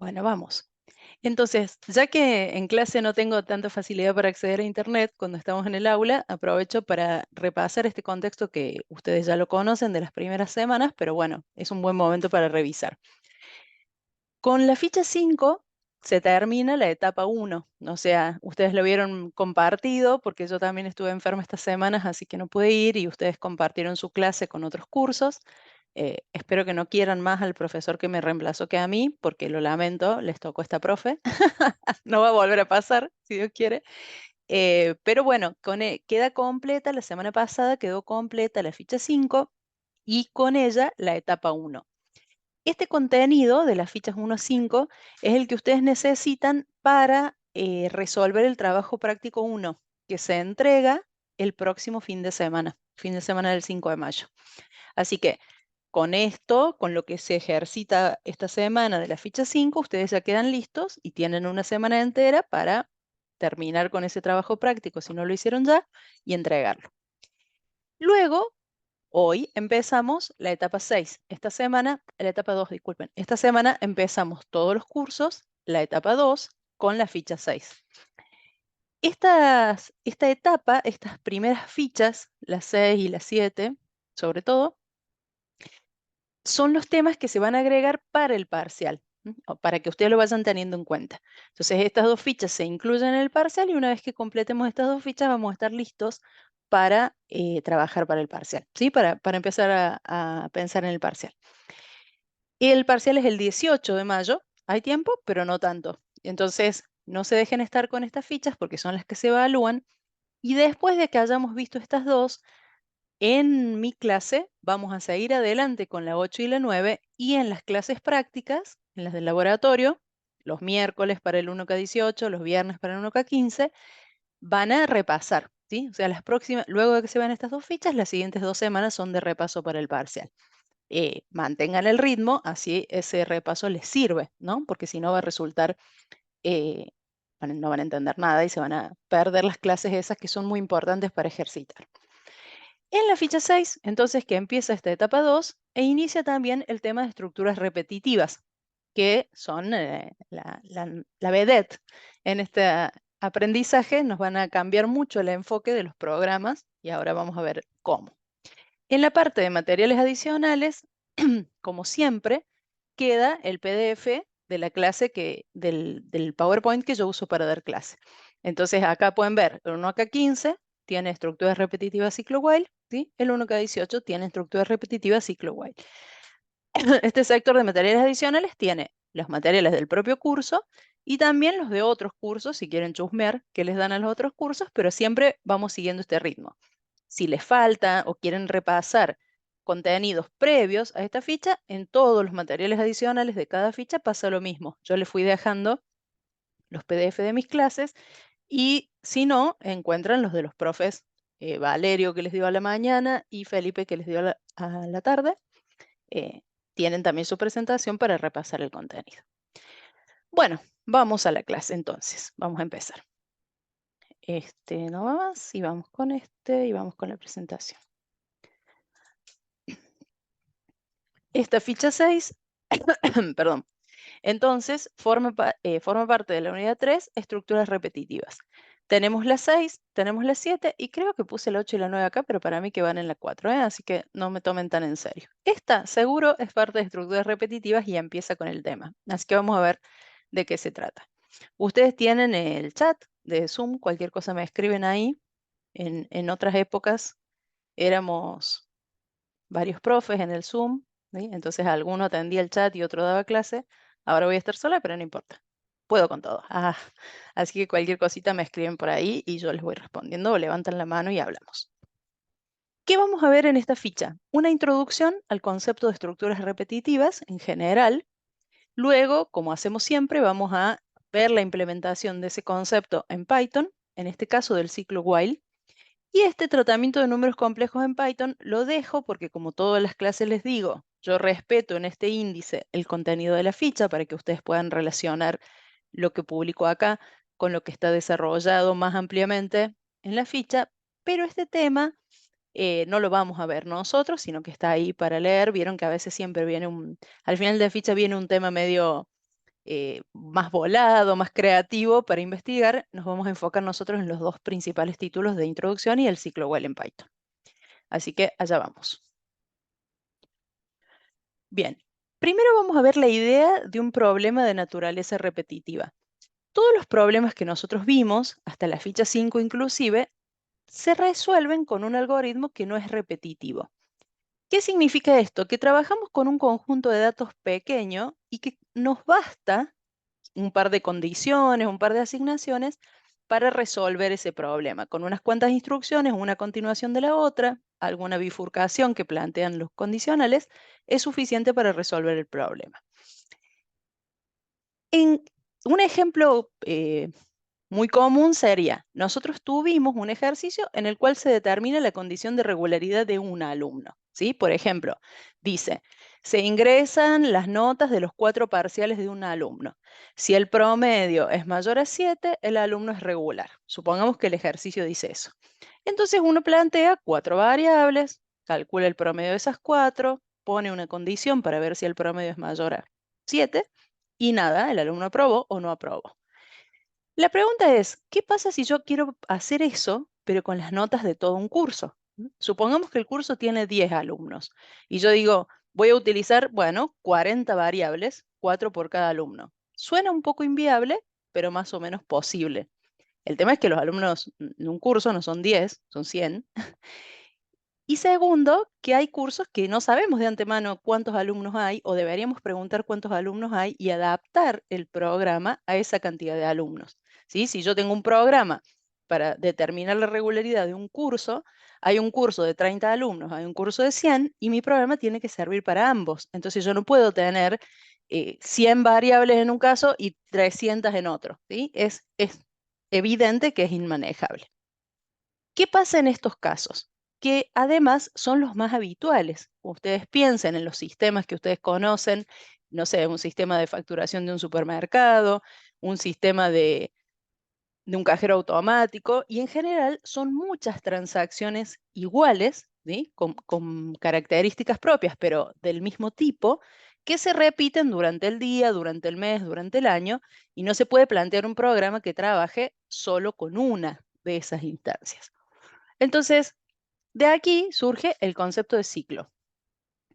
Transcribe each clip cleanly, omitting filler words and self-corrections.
Bueno, vamos. Entonces, ya que en clase no tengo tanta facilidad para acceder a Internet cuando estamos en el aula, aprovecho para repasar este contexto que ustedes ya lo conocen de las primeras semanas, pero bueno, es un buen momento para revisar. Con la ficha 5 se termina la etapa 1, o sea, ustedes lo vieron compartido porque yo también estuve enferma estas semanas, así que no pude ir y ustedes compartieron su clase con otros cursos. Espero que no quieran más al profesor que me reemplazó que a mí, porque lo lamento, les tocó esta profe. No va a volver a pasar, si Dios quiere. Pero bueno, queda completa, la semana pasada quedó completa la ficha 5 y con ella la etapa 1. Este contenido de las fichas 1 a 5 es el que ustedes necesitan para resolver el trabajo práctico 1, que se entrega el próximo fin de semana del 5 de mayo. Así que con esto, con lo que se ejercita esta semana de la ficha 5, ustedes ya quedan listos y tienen una semana entera para terminar con ese trabajo práctico, si no lo hicieron ya, y entregarlo. Luego, hoy empezamos la etapa 6. Esta semana, la etapa 2, disculpen. Esta semana empezamos todos los cursos, la etapa 2, con la ficha 6. Esta etapa, estas primeras fichas, las 6 y las 7, sobre todo, son los temas que se van a agregar para el parcial, o para que ustedes lo vayan teniendo en cuenta. Entonces, estas dos fichas se incluyen en el parcial y una vez que completemos estas dos fichas vamos a estar listos para trabajar para el parcial, ¿sí? Para empezar a pensar en el parcial. El parcial es el 18 de mayo, hay tiempo, pero no tanto. Entonces, no se dejen estar con estas fichas porque son las que se evalúan. Y después de que hayamos visto estas dos, en mi clase vamos a seguir adelante con la 8 y la 9 y en las clases prácticas, en las del laboratorio, los miércoles para el 1K18, los viernes para el 1K15, van a repasar, ¿sí? O sea, las próximas, luego de que se van estas dos fichas, las siguientes 2 semanas son de repaso para el parcial. Mantengan el ritmo, así ese repaso les sirve, ¿no? Porque si no va a resultar, eh, no van a entender nada y se van a perder las clases esas que son muy importantes para ejercitar. En la ficha 6, entonces, que empieza esta etapa 2 e inicia también el tema de estructuras repetitivas, que son la vedette en este aprendizaje. Nos van a cambiar mucho el enfoque de los programas y ahora vamos a ver cómo. En la parte de materiales adicionales, como siempre, queda el PDF de la clase del PowerPoint que yo uso para dar clase. Entonces acá pueden ver, el 1K15 tiene estructuras repetitivas ciclo while, ¿sí? El 1K18 tiene estructuras repetitivas ciclo while. Este sector de materiales adicionales tiene los materiales del propio curso y también los de otros cursos, si quieren chusmear, que les dan a los otros cursos, pero siempre vamos siguiendo este ritmo. Si les falta o quieren repasar contenidos previos a esta ficha, en todos los materiales adicionales de cada ficha pasa lo mismo. Yo les fui dejando los PDF de mis clases y si no, encuentran los de los profes Valerio que les dio a la mañana y Felipe que les dio a la tarde. eh, Tienen también su presentación para repasar el contenido. Bueno, vamos a la clase entonces. Vamos a empezar. Este no va más y vamos con este y vamos con la presentación. Esta ficha 6, perdón, entonces forma parte de la unidad 3, estructuras repetitivas. Tenemos la 6, tenemos la 7 y creo que puse la 8 y la 9 acá, pero para mí que van en la 4, así que no me tomen tan en serio. Esta seguro es parte de estructuras repetitivas y empieza con el tema. Así que vamos a ver de qué se trata. Ustedes tienen el chat de Zoom, cualquier cosa me escriben ahí. En otras épocas éramos varios profes en el Zoom, ¿sí? Entonces alguno atendía el chat y otro daba clase. Ahora voy a estar sola, pero no importa. Puedo con todo. Así que cualquier cosita me escriben por ahí y yo les voy respondiendo o levantan la mano y hablamos. ¿Qué vamos a ver en esta ficha? Una introducción al concepto de estructuras repetitivas en general. Luego, como hacemos siempre, vamos a ver la implementación de ese concepto en Python, en este caso del ciclo while. Y este tratamiento de números complejos en Python lo dejo porque, como todas las clases les digo, yo respeto en este índice el contenido de la ficha para que ustedes puedan relacionar lo que publico acá con lo que está desarrollado más ampliamente en la ficha, pero este tema no lo vamos a ver nosotros, sino que está ahí para leer. Vieron que a veces siempre viene al final de la ficha viene un tema medio más volado, más creativo para investigar, nos vamos a enfocar nosotros en los dos principales títulos de introducción y el ciclo while en Python. Así que allá vamos. Bien, primero vamos a ver la idea de un problema de naturaleza repetitiva. Todos los problemas que nosotros vimos, hasta la ficha 5 inclusive, se resuelven con un algoritmo que no es repetitivo. ¿Qué significa esto? Que trabajamos con un conjunto de datos pequeño y que nos basta un par de condiciones, un par de asignaciones para resolver ese problema, con unas cuantas instrucciones, una a continuación de la otra, alguna bifurcación que plantean los condicionales, es suficiente para resolver el problema. En un ejemplo muy común sería, nosotros tuvimos un ejercicio en el cual se determina la condición de regularidad de un alumno, ¿sí? Por ejemplo, dice, se ingresan las notas de los 4 parciales de un alumno. Si el promedio es mayor a 7, el alumno es regular. Supongamos que el ejercicio dice eso. Entonces uno plantea 4 variables, calcula el promedio de esas 4, pone una condición para ver si el promedio es mayor a 7 y nada, el alumno aprobó o no aprobó. La pregunta es, ¿qué pasa si yo quiero hacer eso, pero con las notas de todo un curso? Supongamos que el curso tiene 10 alumnos y yo digo, voy a utilizar, bueno, 40 variables, 4 por cada alumno. Suena un poco inviable, pero más o menos posible. El tema es que los alumnos de un curso no son 10, son 100. Y segundo, que hay cursos que no sabemos de antemano cuántos alumnos hay o deberíamos preguntar cuántos alumnos hay y adaptar el programa a esa cantidad de alumnos. ¿Sí? Si yo tengo un programa para determinar la regularidad de un curso, hay un curso de 30 alumnos, hay un curso de 100 y mi programa tiene que servir para ambos. Entonces yo no puedo tener 100 variables en un caso y 300 en otro. ¿Sí? Es evidente que es inmanejable. ¿Qué pasa en estos casos? Que además son los más habituales. Ustedes piensen en los sistemas que ustedes conocen, no sé, un sistema de facturación de un supermercado, un sistema de un cajero automático, y en general son muchas transacciones iguales, ¿sí? Con características propias, pero del mismo tipo, que se repiten durante el día, durante el mes, durante el año, y no se puede plantear un programa que trabaje solo con una de esas instancias. Entonces, de aquí surge el concepto de ciclo.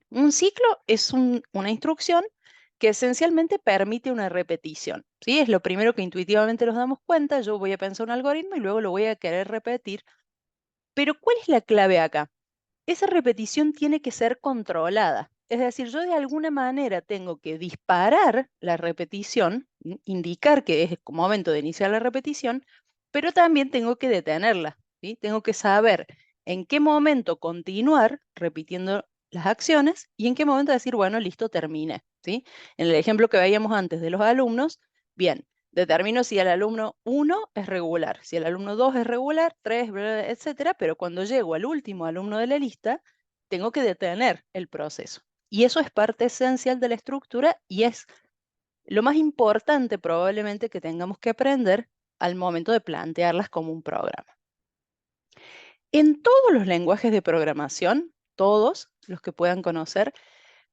Un ciclo es una instrucción que esencialmente permite una repetición, ¿sí? Es lo primero que intuitivamente nos damos cuenta. Yo voy a pensar un algoritmo y luego lo voy a querer repetir. Pero ¿cuál es la clave acá? Esa repetición tiene que ser controlada. Es decir, yo de alguna manera tengo que disparar la repetición, indicar que es el momento de iniciar la repetición, pero también tengo que detenerla, ¿sí? Tengo que saber en qué momento continuar repitiendo las acciones y en qué momento decir, bueno, listo, terminé, ¿sí? En el ejemplo que veíamos antes de los alumnos, bien, determino si el alumno 1 es regular, si el alumno 2 es regular, 3, etcétera, pero cuando llego al último alumno de la lista, tengo que detener el proceso. Y eso es parte esencial de la estructura y es lo más importante probablemente que tengamos que aprender al momento de plantearlas como un programa. En todos los lenguajes de programación, todos los que puedan conocer,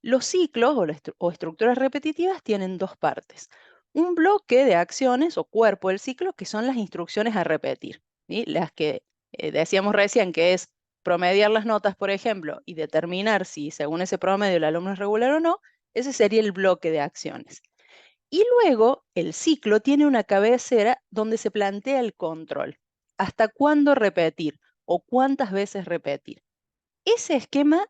los ciclos o estructuras repetitivas tienen dos partes. Un bloque de acciones o cuerpo del ciclo que son las instrucciones a repetir, ¿sí? Las que decíamos recién que es promediar las notas, por ejemplo, y determinar si según ese promedio el alumno es regular o no, ese sería el bloque de acciones. Y luego el ciclo tiene una cabecera donde se plantea el control. ¿Hasta cuándo repetir o cuántas veces repetir? Ese esquema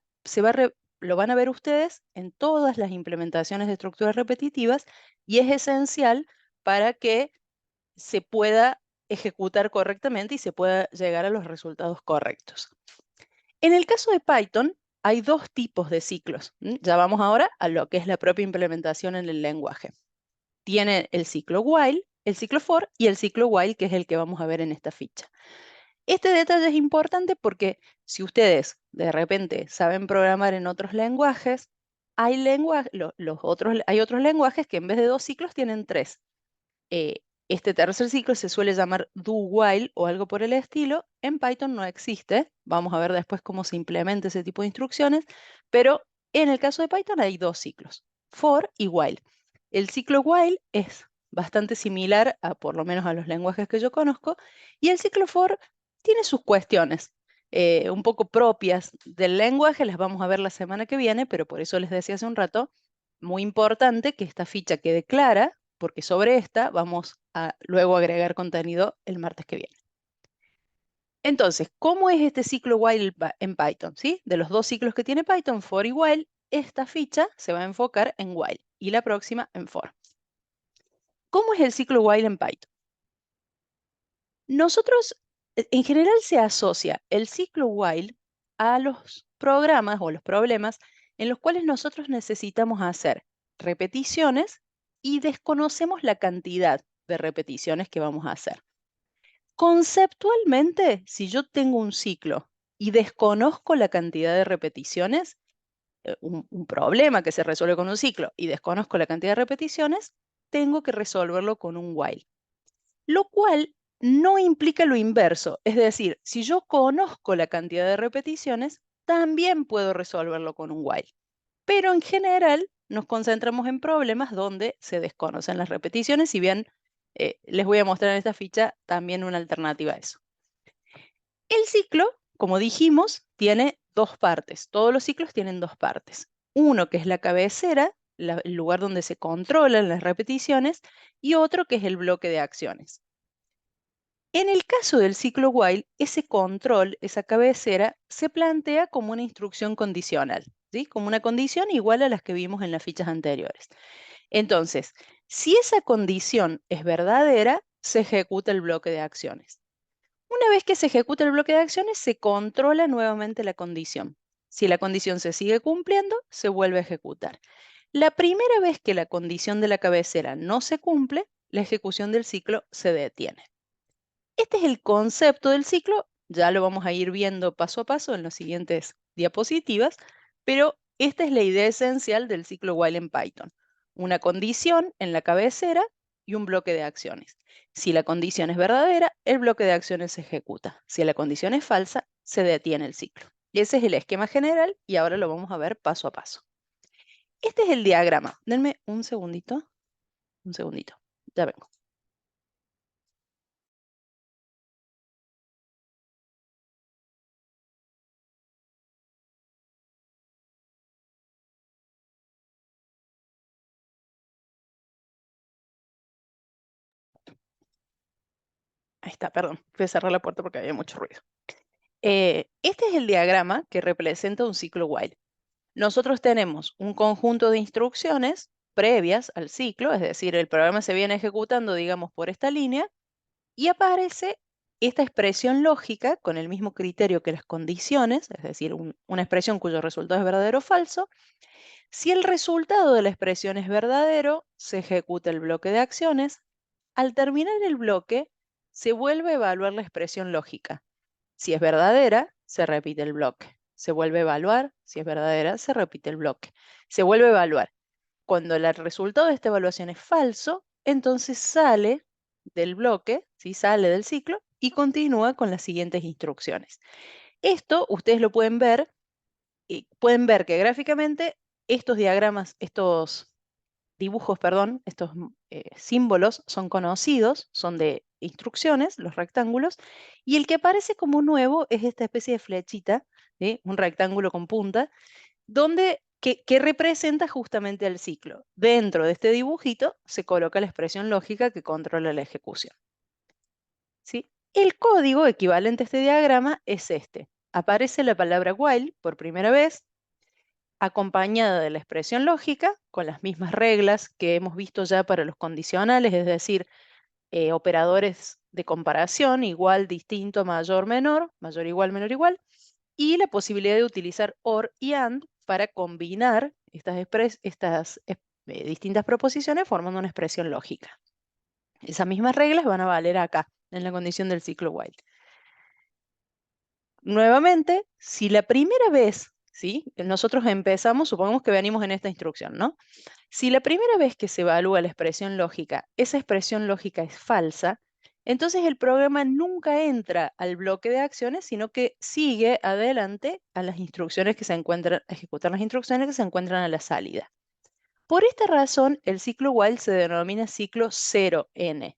lo van a ver ustedes en todas las implementaciones de estructuras repetitivas y es esencial para que se pueda ejecutar correctamente y se pueda llegar a los resultados correctos. En el caso de Python, hay dos tipos de ciclos. Ya vamos ahora a lo que es la propia implementación en el lenguaje. Tiene el ciclo while, el ciclo for y el ciclo while, que es el que vamos a ver en esta ficha. Este detalle es importante porque si ustedes de repente saben programar en otros lenguajes, hay otros lenguajes que en vez de 2 ciclos tienen 3. Este tercer ciclo se suele llamar do while o algo por el estilo. En Python no existe. Vamos a ver después cómo se implementa ese tipo de instrucciones, pero en el caso de Python hay 2 ciclos, for y while. El ciclo while es bastante similar a, por lo menos a los lenguajes que yo conozco, y el ciclo for tiene sus cuestiones un poco propias del lenguaje, las vamos a ver la semana que viene, pero por eso les decía hace un rato, muy importante que esta ficha quede clara, porque sobre esta vamos a luego agregar contenido el martes que viene. Entonces, ¿cómo es este ciclo while en Python? ¿Sí? De los dos ciclos que tiene Python, for y while, esta ficha se va a enfocar en while y la próxima en for. ¿Cómo es el ciclo while en Python? Nosotros, en general se asocia el ciclo while a los programas o los problemas en los cuales nosotros necesitamos hacer repeticiones y desconocemos la cantidad de repeticiones que vamos a hacer. Conceptualmente, si yo tengo un ciclo y desconozco la cantidad de repeticiones, un problema que se resuelve con un ciclo y desconozco la cantidad de repeticiones, tengo que resolverlo con un while. Lo cual no implica lo inverso. Es decir, si yo conozco la cantidad de repeticiones, también puedo resolverlo con un while. Pero en general nos concentramos en problemas donde se desconocen las repeticiones, si bien les voy a mostrar en esta ficha también una alternativa a eso. El ciclo, como dijimos, tiene dos partes. Todos los ciclos tienen dos partes. Uno que es la cabecera, el lugar donde se controlan las repeticiones, y otro que es el bloque de acciones. En el caso del ciclo while, ese control, esa cabecera, se plantea como una instrucción condicional, ¿sí? Como una condición igual a las que vimos en las fichas anteriores. Entonces, si esa condición es verdadera, se ejecuta el bloque de acciones. Una vez que se ejecuta el bloque de acciones, se controla nuevamente la condición. Si la condición se sigue cumpliendo, se vuelve a ejecutar. La primera vez que la condición de la cabecera no se cumple, la ejecución del ciclo se detiene. Este es el concepto del ciclo, ya lo vamos a ir viendo paso a paso en las siguientes diapositivas, pero esta es la idea esencial del ciclo while en Python. Una condición en la cabecera y un bloque de acciones. Si la condición es verdadera, el bloque de acciones se ejecuta. Si la condición es falsa, se detiene el ciclo. Y ese es el esquema general y ahora lo vamos a ver paso a paso. Este es el diagrama. Denme un segundito, ya vengo. Ahí está, perdón, fui a cerrar la puerta porque había mucho ruido. Este es el diagrama que representa un ciclo while. Nosotros tenemos un conjunto de instrucciones previas al ciclo, es decir, el programa se viene ejecutando, digamos, por esta línea, y aparece esta expresión lógica con el mismo criterio que las condiciones, es decir, una expresión cuyo resultado es verdadero o falso. Si el resultado de la expresión es verdadero, se ejecuta el bloque de acciones. Al terminar el bloque, se vuelve a evaluar la expresión lógica. Si es verdadera, se repite el bloque. Se vuelve a evaluar. Si es verdadera, se repite el bloque. Se vuelve a evaluar. Cuando el resultado de esta evaluación es falso, entonces sale del bloque, ¿sí? Sale del ciclo y continúa con las siguientes instrucciones. Esto ustedes lo pueden ver y pueden ver que gráficamente estos diagramas, estos dibujos, perdón, estos símbolos son conocidos, son de instrucciones, los rectángulos, y el que aparece como nuevo es esta especie de flechita, ¿sí? Un rectángulo con punta, que representa justamente el ciclo. Dentro de este dibujito se coloca la expresión lógica que controla la ejecución, ¿sí? El código equivalente a este diagrama es este. Aparece la palabra while por primera vez, acompañada de la expresión lógica, con las mismas reglas que hemos visto ya para los condicionales, es decir, operadores de comparación, igual, distinto, mayor, igual, menor, igual, y la posibilidad de utilizar OR y AND para combinar estas distintas proposiciones formando una expresión lógica. Esas mismas reglas van a valer acá, en la condición del ciclo while. Nuevamente, si la primera vez, ¿sí? Nosotros empezamos, supongamos que venimos en esta instrucción, ¿no? Si la primera vez que se evalúa la expresión lógica, esa expresión lógica es falsa, entonces el programa nunca entra al bloque de acciones, sino que sigue adelante a las instrucciones que se encuentran, a ejecutar las instrucciones que se encuentran a la salida. Por esta razón, el ciclo while se denomina ciclo 0n,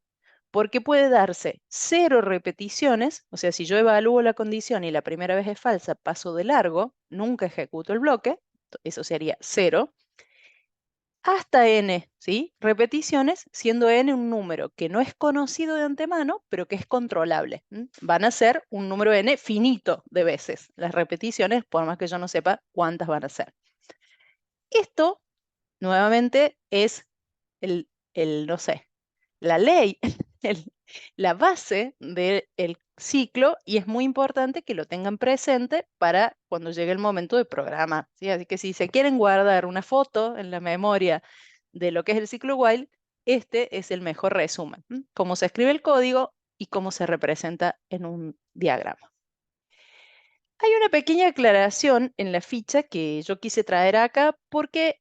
porque puede darse 0 repeticiones, o sea, si yo evalúo la condición y la primera vez es falsa, paso de largo, nunca ejecuto el bloque, eso sería 0, hasta n, ¿sí? Repeticiones, siendo n un número que no es conocido de antemano, pero que es controlable. Van a ser un número n finito de veces las repeticiones, por más que yo no sepa cuántas van a ser. Esto, nuevamente, es no sé, la ley, el- la base del ciclo y es muy importante que lo tengan presente para cuando llegue el momento de programa, ¿sí? Así que si se quieren guardar una foto en la memoria de lo que es el ciclo while, este es el mejor resumen, cómo se escribe el código y cómo se representa en un diagrama. Hay una pequeña aclaración en la ficha que yo quise traer acá porque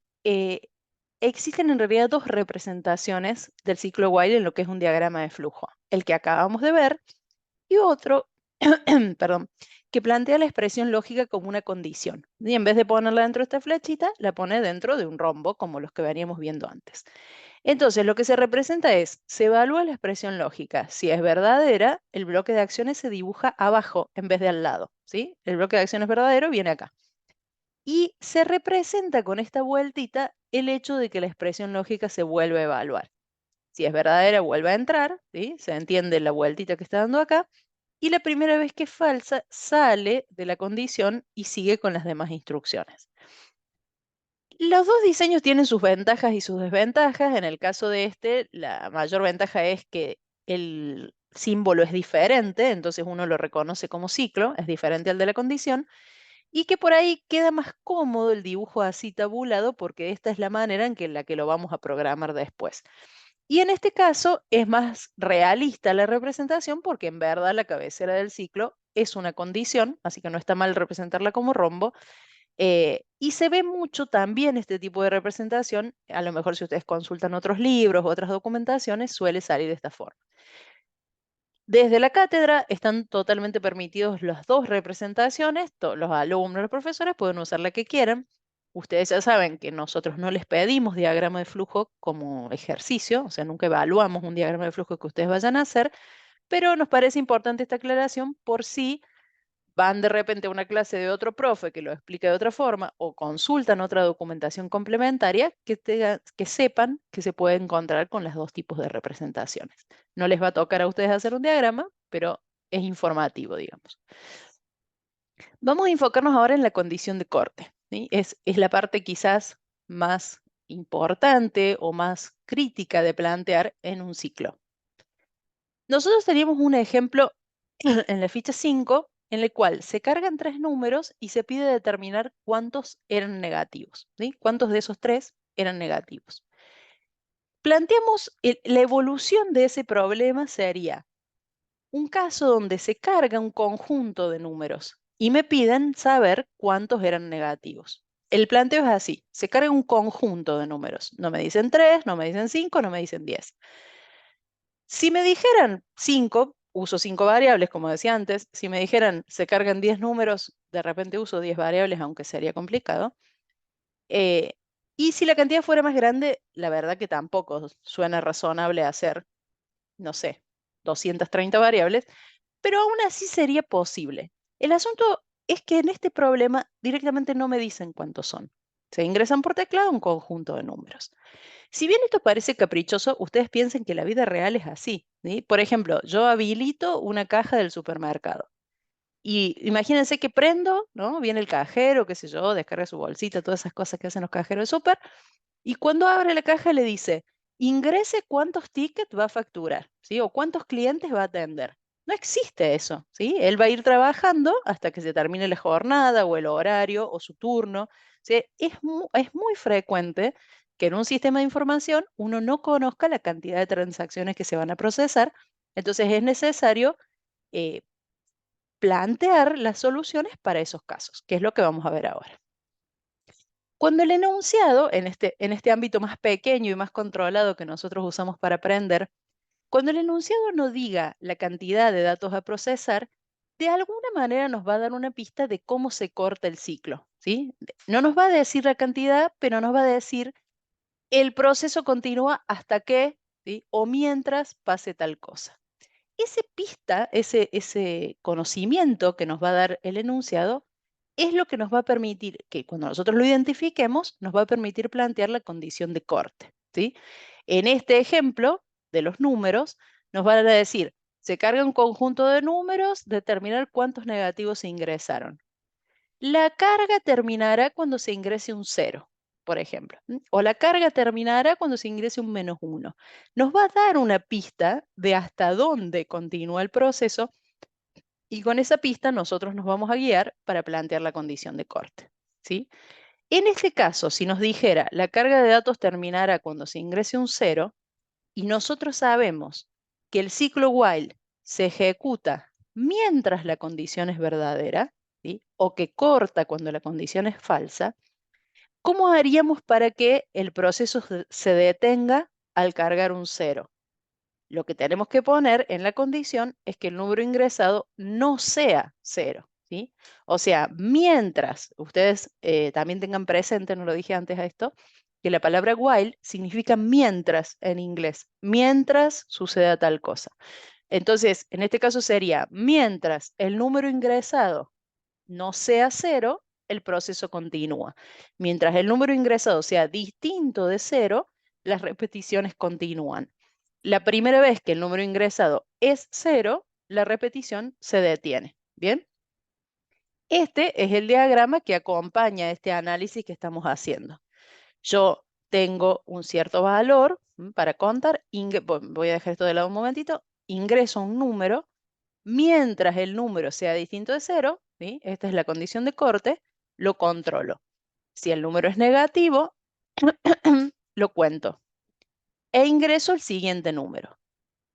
existen en realidad dos representaciones del ciclo while en lo que es un diagrama de flujo. El que acabamos de ver y otro, perdón, que plantea la expresión lógica como una condición. Y en vez de ponerla dentro de esta flechita, la pone dentro de un rombo, como los que veníamos viendo antes. Entonces, lo que se representa es, se evalúa la expresión lógica. Si es verdadera, el bloque de acciones se dibuja abajo en vez de al lado, ¿sí? El bloque de acciones verdadero viene acá. Y se representa con esta vueltita el hecho de que la expresión lógica se vuelve a evaluar. Si es verdadera, vuelve a entrar, ¿sí? Se entiende la vueltita que está dando acá. Y la primera vez que es falsa, sale de la condición y sigue con las demás instrucciones. Los dos diseños tienen sus ventajas y sus desventajas. En el caso de este, la mayor ventaja es que el símbolo es diferente, entonces uno lo reconoce como ciclo, es diferente al de la condición, y que por ahí queda más cómodo el dibujo así tabulado porque esta es la manera en la que lo vamos a programar después. Y en este caso es más realista la representación porque en verdad la cabecera del ciclo es una condición, así que no está mal representarla como rombo, y se ve mucho también este tipo de representación, a lo mejor si ustedes consultan otros libros, otras documentaciones, suele salir de esta forma. Desde la cátedra están totalmente permitidos las dos representaciones, los alumnos, los profesores pueden usar la que quieran. Ustedes ya saben que nosotros no les pedimos diagrama de flujo como ejercicio, o sea, nunca evaluamos un diagrama de flujo que ustedes vayan a hacer, pero nos parece importante esta aclaración por si van de repente a una clase de otro profe que lo explica de otra forma o consultan otra documentación complementaria, que sepan que se puede encontrar con los dos tipos de representaciones. No les va a tocar a ustedes hacer un diagrama, pero es informativo, digamos. Vamos a enfocarnos ahora en la condición de corte, ¿sí? Es la parte quizás más importante o más crítica de plantear en un ciclo. Nosotros teníamos un ejemplo en la ficha 5, en el cual se cargan tres números y se pide determinar cuántos eran negativos, ¿sí? Cuántos de esos tres eran negativos. Planteamos la evolución de ese problema sería un caso donde se carga un conjunto de números y me piden saber cuántos eran negativos. El planteo es así, se carga un conjunto de números. No me dicen 3, no me dicen 5, no me dicen 10. Si me dijeran 5, uso 5 variables, como decía antes. Si me dijeran se cargan 10 números, de repente uso 10 variables, aunque sería complicado. Eh, y si la cantidad fuera más grande, la verdad que tampoco suena razonable hacer, no sé, 230 variables, pero aún así sería posible. El asunto es que en este problema directamente no me dicen cuántos son. Se ingresan por teclado un conjunto de números. Si bien esto parece caprichoso, ustedes piensen que la vida real es así, ¿sí? Por ejemplo, yo habilito una caja del supermercado y imagínense que prendo, ¿no? Viene el cajero, qué sé yo, descarga su bolsita, todas esas cosas que hacen los cajeros de súper, y cuando abre la caja le dice, ingrese cuántos tickets va a facturar, ¿sí? O cuántos clientes va a atender. No existe eso, ¿sí? Él va a ir trabajando hasta que se termine la jornada o el horario o su turno. ¿Sí? Es muy frecuente que en un sistema de información uno no conozca la cantidad de transacciones que se van a procesar. Entonces es necesario eh, plantear las soluciones para esos casos, que es lo que vamos a ver ahora. Cuando el enunciado, en este ámbito más pequeño y más controlado que nosotros usamos para aprender, cuando el enunciado no diga la cantidad de datos a procesar, de alguna manera nos va a dar una pista de cómo se corta el ciclo, ¿sí? No nos va a decir la cantidad, pero nos va a decir el proceso continúa hasta que, ¿sí? O mientras pase tal cosa. Ese pista, ese conocimiento que nos va a dar el enunciado, es lo que nos va a permitir que cuando nosotros lo identifiquemos, nos va a permitir plantear la condición de corte, ¿sí? En este ejemplo de los números, nos van a decir, se carga un conjunto de números, determinar cuántos negativos se ingresaron. La carga terminará cuando se ingrese un cero, por ejemplo, o la carga terminará cuando se ingrese un -1. Nos va a dar una pista de hasta dónde continúa el proceso y con esa pista nosotros nos vamos a guiar para plantear la condición de corte, ¿sí? En este caso, si nos dijera la carga de datos terminará cuando se ingrese un cero y nosotros sabemos que el ciclo while se ejecuta mientras la condición es verdadera, ¿sí? O que corta cuando la condición es falsa, ¿cómo haríamos para que el proceso se detenga al cargar un cero? Lo que tenemos que poner en la condición es que el número ingresado no sea cero, ¿sí? O sea, mientras ustedes también tengan presente, no lo dije antes a esto, que la palabra while significa mientras en inglés, mientras suceda tal cosa. Entonces, en este caso sería, mientras el número ingresado no sea cero, el proceso continúa. Mientras el número ingresado sea distinto de cero, las repeticiones continúan. La primera vez que el número ingresado es cero, la repetición se detiene. ¿Bien? Este es el diagrama que acompaña este análisis que estamos haciendo. Yo tengo un cierto valor para contar. Voy a dejar esto de lado un momentito. Ingreso un número. Mientras el número sea distinto de cero, ¿sí? Esta es la condición de corte, lo controlo. Si el número es negativo, lo cuento e ingreso el siguiente número.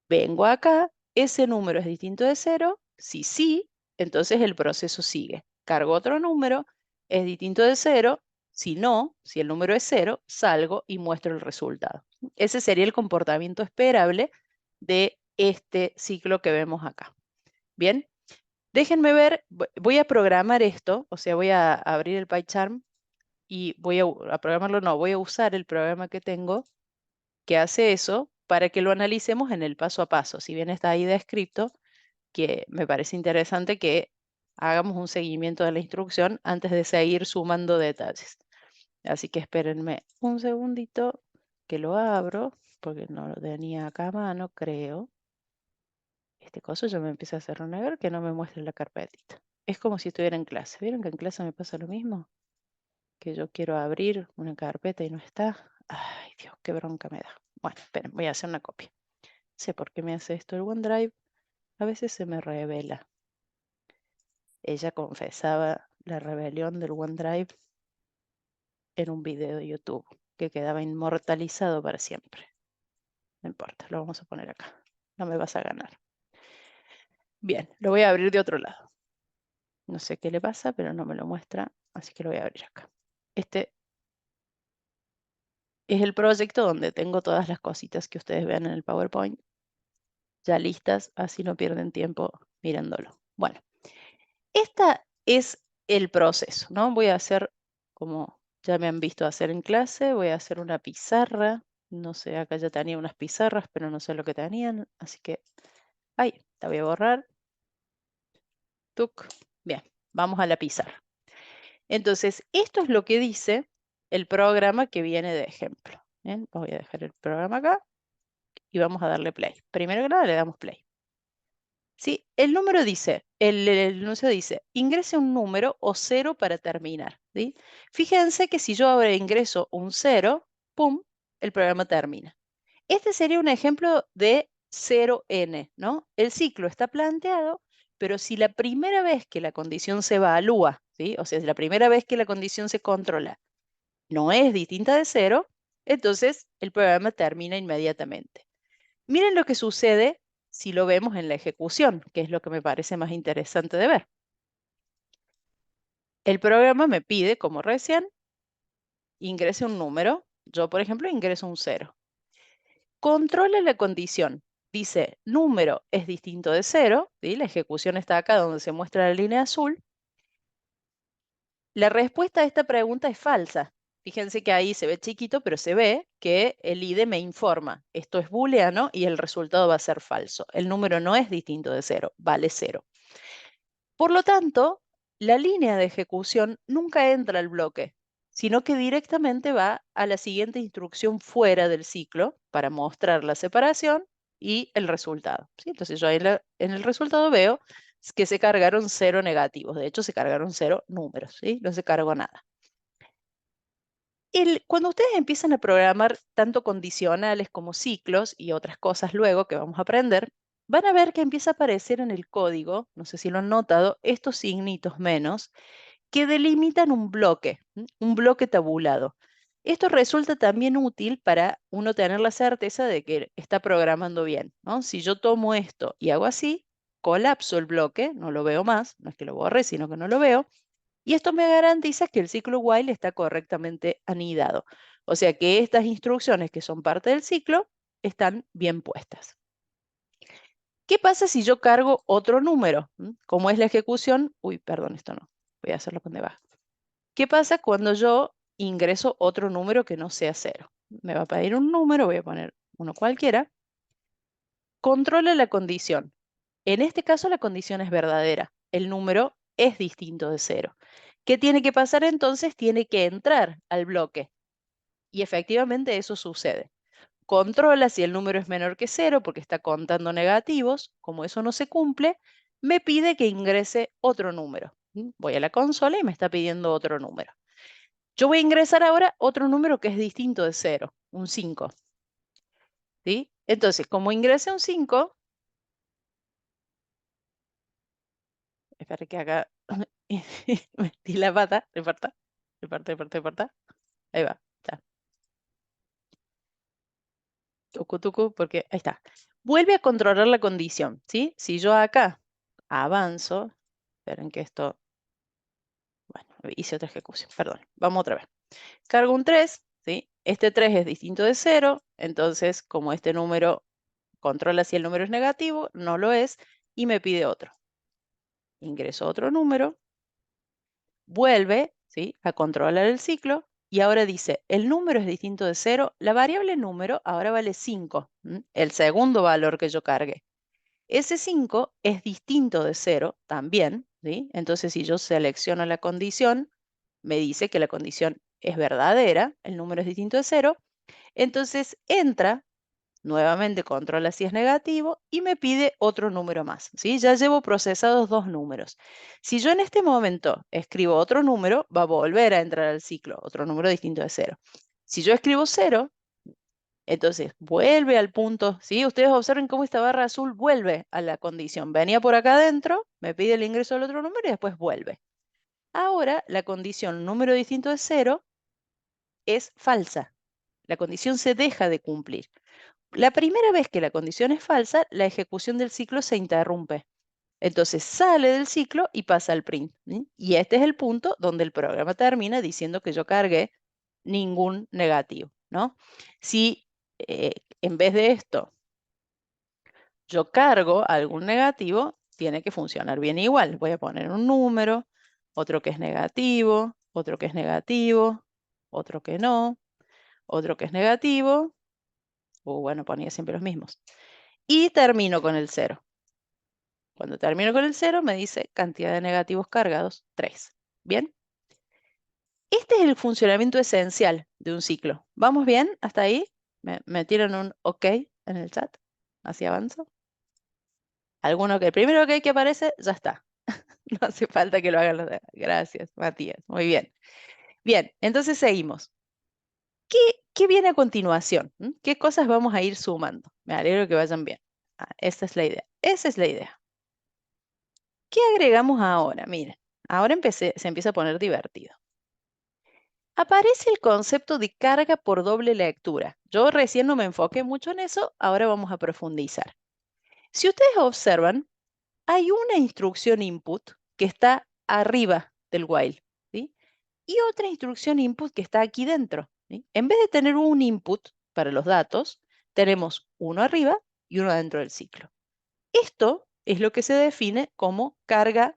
Vengo acá, ese número es distinto de cero. Si sí, entonces el proceso sigue. Cargo otro número, es distinto de cero. Si no, si el número es cero, salgo y muestro el resultado. Ese sería el comportamiento esperable de este ciclo que vemos acá. Bien, déjenme ver, voy a programar esto, o sea, voy a abrir el PyCharm y a programarlo, no, voy a usar el programa que tengo que hace eso para que lo analicemos en el paso a paso. Si bien está ahí descrito, que me parece interesante que hagamos un seguimiento de la instrucción antes de seguir sumando detalles. Así que espérenme un segundito que lo abro, porque no lo tenía acá a mano, creo. Este coso ya me empieza a hacer renegar que no me muestre la carpetita. Es como si estuviera en clase. ¿Vieron que en clase me pasa lo mismo? Que yo quiero abrir una carpeta y no está. Ay, Dios, qué bronca me da. Bueno, esperen, voy a hacer una copia. Sé por qué me hace esto el OneDrive. A veces se me revela. Ella confesaba la rebelión del OneDrive en un video de YouTube que quedaba inmortalizado para siempre. No importa, lo vamos a poner acá. No me vas a ganar. Bien, lo voy a abrir de otro lado. No sé qué le pasa, pero no me lo muestra, así que lo voy a abrir acá. Este es el proyecto donde tengo todas las cositas que ustedes vean en el PowerPoint ya listas, así no pierden tiempo mirándolo. Bueno, este es el proceso, ¿no? Voy a hacer, como ya me han visto hacer en clase, voy a hacer una pizarra. No sé, acá ya tenía unas pizarras, pero no sé lo que tenían, así que, ay, la voy a borrar. Tuc. Bien, vamos a la pizarra. Entonces, esto es lo que dice el programa que viene de ejemplo. Bien, voy a dejar el programa acá y vamos a darle play. Primero que nada le damos play. Sí, el número dice, el enunciado dice, ingrese un número o cero para terminar. ¿Sí? Fíjense que si yo ahora ingreso un cero, ¡pum!, el programa termina. Este sería un ejemplo de 0n, ¿no? El ciclo está planteado, pero si la primera vez que la condición se evalúa, ¿sí? O sea, si la primera vez que la condición se controla no es distinta de cero, entonces el programa termina inmediatamente. Miren lo que sucede si lo vemos en la ejecución, que es lo que me parece más interesante de ver. El programa me pide, como recién, ingrese un número. Yo, por ejemplo, ingreso un cero. Controla la condición. Dice, número es distinto de cero. ¿Sí? La ejecución está acá donde se muestra la línea azul. La respuesta a esta pregunta es falsa. Fíjense que ahí se ve chiquito, pero se ve que el IDE me informa, esto es booleano y el resultado va a ser falso. El número no es distinto de cero, vale cero. Por lo tanto, la línea de ejecución nunca entra al bloque, sino que directamente va a la siguiente instrucción fuera del ciclo para mostrar la separación y el resultado, ¿sí? Entonces yo ahí en el resultado veo que se cargaron cero negativos. De hecho, se cargaron cero números, ¿sí? No se cargó nada. Cuando ustedes empiezan a programar tanto condicionales como ciclos y otras cosas luego que vamos a aprender, van a ver que empieza a aparecer en el código, no sé si lo han notado, estos signitos menos que delimitan un bloque, un bloque tabulado. Esto resulta también útil para uno tener la certeza de que está programando bien, ¿no? Si yo tomo esto y hago así, colapso el bloque, no lo veo más, no es que lo borre, sino que no lo veo, y esto me garantiza que el ciclo while está correctamente anidado. O sea que estas instrucciones que son parte del ciclo están bien puestas. ¿Qué pasa si yo cargo otro número? ¿Cómo es la ejecución? Uy, perdón, esto no. Voy a hacerlo con debajo. ¿Qué pasa cuando yo ingreso otro número que no sea cero? Me va a pedir un número, voy a poner uno cualquiera. Controla la condición. En este caso la condición es verdadera. El número es distinto de cero. ¿Qué tiene que pasar entonces? Tiene que entrar al bloque. Y efectivamente eso sucede. Controla si el número es menor que cero porque está contando negativos. Como eso no se cumple, me pide que ingrese otro número. Voy a la consola y me está pidiendo otro número. Yo voy a ingresar ahora otro número que es distinto de cero, un 5. ¿Sí? Entonces, como ingresé un 5, espera que haga, metí la pata, reparta, reparta, reparta, reparta. Ahí va, está. Tucu, tucu, porque ahí está. Vuelve a controlar la condición, ¿sí? Si yo acá avanzo, esperen que esto, bueno, hice otra ejecución, perdón, vamos otra vez. Cargo un 3, ¿sí? Este 3 es distinto de cero, entonces como este número controla si el número es negativo, no lo es, y me pide otro. Ingreso otro número, vuelve, ¿sí?, a controlar el ciclo y ahora dice, el número es distinto de cero, la variable número ahora vale 5, el segundo valor que yo cargue. Ese 5 es distinto de cero también, ¿sí? Entonces si yo selecciono la condición, me dice que la condición es verdadera, el número es distinto de cero, entonces entra. Nuevamente controla si es negativo y me pide otro número más, ¿sí? Ya llevo procesados dos números. Si yo en este momento escribo otro número, va a volver a entrar al ciclo, otro número distinto de cero. Si yo escribo cero, entonces vuelve al punto, ¿sí? Ustedes observen cómo esta barra azul vuelve a la condición. Venía por acá adentro, me pide el ingreso del otro número y después vuelve. Ahora la condición número distinto de cero es falsa. La condición se deja de cumplir. La primera vez que la condición es falsa, la ejecución del ciclo se interrumpe. Entonces sale del ciclo y pasa al print. Y este es el punto donde el programa termina diciendo que yo cargué ningún negativo, ¿no? Si eh, en vez de esto yo cargo algún negativo, tiene que funcionar bien igual. Voy a poner un número, otro que es negativo, otro que es negativo, otro que no, otro que es negativo, o bueno, ponía siempre los mismos. Y termino con el cero. Cuando termino con el cero, me dice cantidad de negativos cargados, 3. ¿Bien? Este es el funcionamiento esencial de un ciclo. ¿Vamos bien hasta ahí? ¿Me tiran un OK en el chat? ¿Así avanzo? ¿Alguno que el primero OK que aparece? Ya está. No hace falta que lo hagan los demás. Gracias, Matías. Muy bien. Bien, entonces seguimos. ¿Qué, qué viene a continuación? ¿Qué cosas vamos a ir sumando? Me alegro que vayan bien. Esa es la idea. Esa es la idea. ¿Qué agregamos ahora? Miren, ahora se empieza a poner divertido. Aparece el concepto de carga por doble lectura. Yo recién no me enfoqué mucho en eso, ahora vamos a profundizar. Si ustedes observan, hay una instrucción input que está arriba del while, ¿sí? Y otra instrucción input que está aquí dentro, ¿sí? En vez de tener un input para los datos, tenemos uno arriba y uno dentro del ciclo. Esto es lo que se define como carga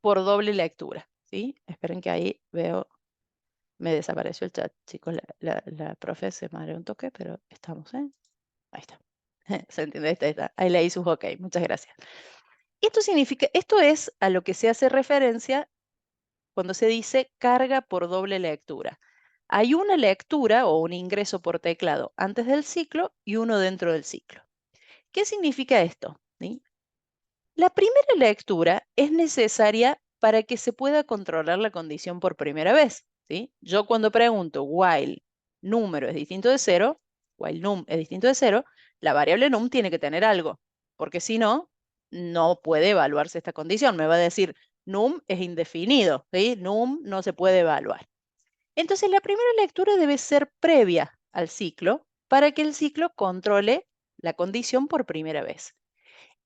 por doble lectura, ¿sí? Esperen que ahí veo. Me desapareció el chat, chicos. La profe se mareó un toque, pero estamos, ¿eh? Ahí está. ¿Se entiende? Ahí está, ahí está. Ahí leí sus ok. Muchas gracias. Esto significa, esto es a lo que se hace referencia cuando se dice carga por doble lectura. Hay una lectura o un ingreso por teclado antes del ciclo y uno dentro del ciclo. ¿Qué significa esto? ¿Sí? La primera lectura es necesaria para que se pueda controlar la condición por primera vez. ¿Sí? Yo cuando pregunto while número es distinto de cero, while num es distinto de cero, la variable num tiene que tener algo, porque si no, no puede evaluarse esta condición. Me va a decir num es indefinido, ¿sí? Num no se puede evaluar. Entonces, la primera lectura debe ser previa al ciclo para que el ciclo controle la condición por primera vez.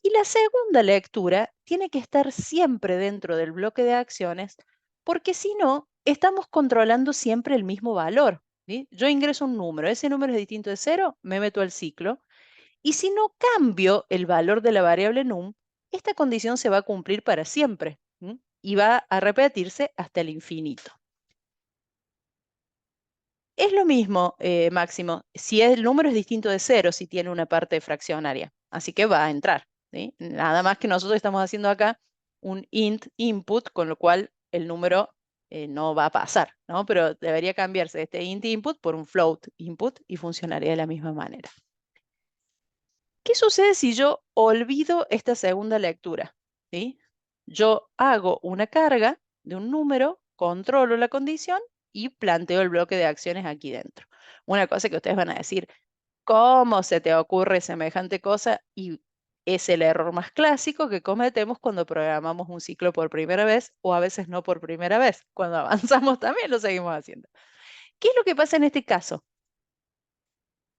Y la segunda lectura tiene que estar siempre dentro del bloque de acciones, porque si no, estamos controlando siempre el mismo valor. ¿Sí? Yo ingreso un número, ese número es distinto de cero, me meto al ciclo, y si no cambio el valor de la variable num, esta condición se va a cumplir para siempre, ¿sí? Y va a repetirse hasta el infinito. Es lo mismo, Máximo, si el número es distinto de cero, si tiene una parte fraccionaria. Así que va a entrar. ¿Sí? Nada más que nosotros estamos haciendo acá un int input, con lo cual el número no va a pasar, ¿no? Pero debería cambiarse este int input por un float input y funcionaría de la misma manera. ¿Qué sucede si yo olvido esta segunda lectura? ¿Sí? Yo hago una carga de un número, controlo la condición y planteo el bloque de acciones aquí dentro. Una cosa que ustedes van a decir, ¿cómo se te ocurre semejante cosa? Y es el error más clásico que cometemos cuando programamos un ciclo por primera vez o a veces no por primera vez. Cuando avanzamos también lo seguimos haciendo. ¿Qué es lo que pasa en este caso?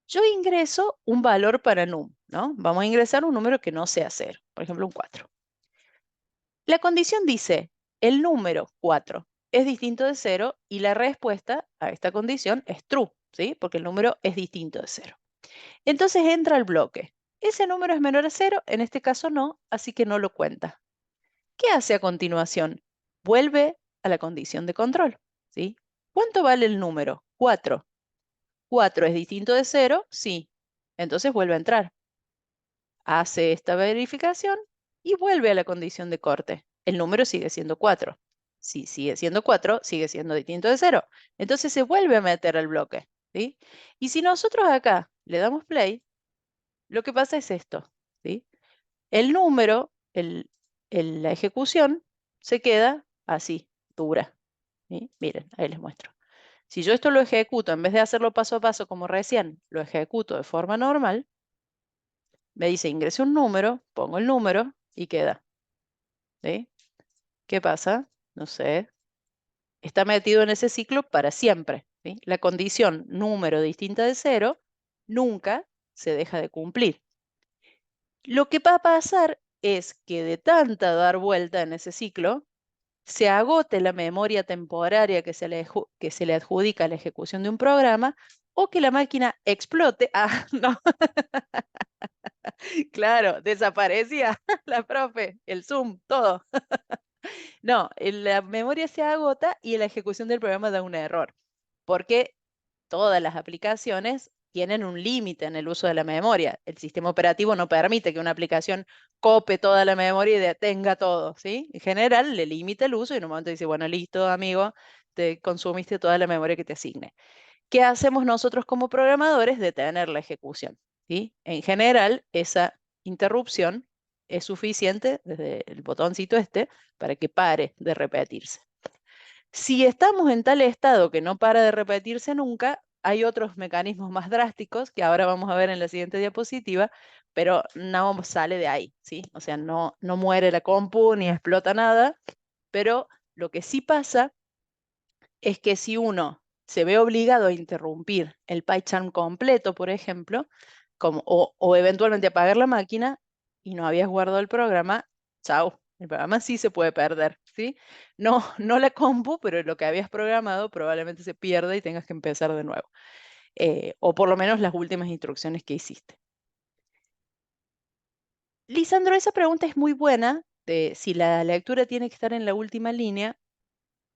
Yo ingreso un valor para num, ¿no? Vamos a ingresar un número que no sea cero, por ejemplo, un 4. La condición dice, el número 4 es distinto de cero y la respuesta a esta condición es true, ¿sí? Porque el número es distinto de cero. Entonces entra el bloque. Ese número es menor a cero, en este caso no, así que no lo cuenta. ¿Qué hace a continuación? Vuelve a la condición de control, ¿sí? ¿Cuánto vale el número? 4. 4 es distinto de cero, sí. Entonces vuelve a entrar. Hace esta verificación y vuelve a la condición de corte. El número sigue siendo 4. Si sigue siendo 4, sigue siendo distinto de cero. Entonces se vuelve a meter al bloque, ¿sí? Y si nosotros acá le damos play, lo que pasa es esto, ¿sí? El número, la ejecución, se queda así, dura. ¿Sí? Miren, ahí les muestro. Si yo esto lo ejecuto, en vez de hacerlo paso a paso como recién, lo ejecuto de forma normal, me dice ingrese un número, pongo el número y queda. ¿Sí? ¿Qué pasa? No sé. Está metido en ese ciclo para siempre. ¿Sí? La condición número distinta de cero nunca se deja de cumplir. Lo que va a pasar es que de tanta dar vuelta en ese ciclo, se agote la memoria temporaria que se le adjudica a la ejecución de un programa o que la máquina explote. Ah, no, claro, desaparecía la profe, el Zoom, todo. No, la memoria se agota y la ejecución del programa da un error, porque todas las aplicaciones tienen un límite en el uso de la memoria. El sistema operativo no permite que una aplicación cope toda la memoria y detenga todo, ¿sí? En general, le limita el uso y en un momento dice, bueno, listo, amigo, te consumiste toda la memoria que te asigne. ¿Qué hacemos nosotros como programadores? Detener la ejecución, ¿sí? En general, esa interrupción es suficiente desde el botoncito este para que pare de repetirse. Si estamos en tal estado que no para de repetirse nunca, hay otros mecanismos más drásticos que ahora vamos a ver en la siguiente diapositiva, pero no sale de ahí, ¿sí? O sea, no muere la compu ni explota nada, pero lo que sí pasa es que si uno se ve obligado a interrumpir el PyCharm completo, por ejemplo, o eventualmente apagar la máquina y no habías guardado el programa, chao, el programa sí se puede perder, ¿sí? No, no la compu, pero lo que habías programado probablemente se pierda y tengas que empezar de nuevo. O por lo menos las últimas instrucciones que hiciste. Lisandro, esa pregunta es muy buena, de si la lectura tiene que estar en la última línea.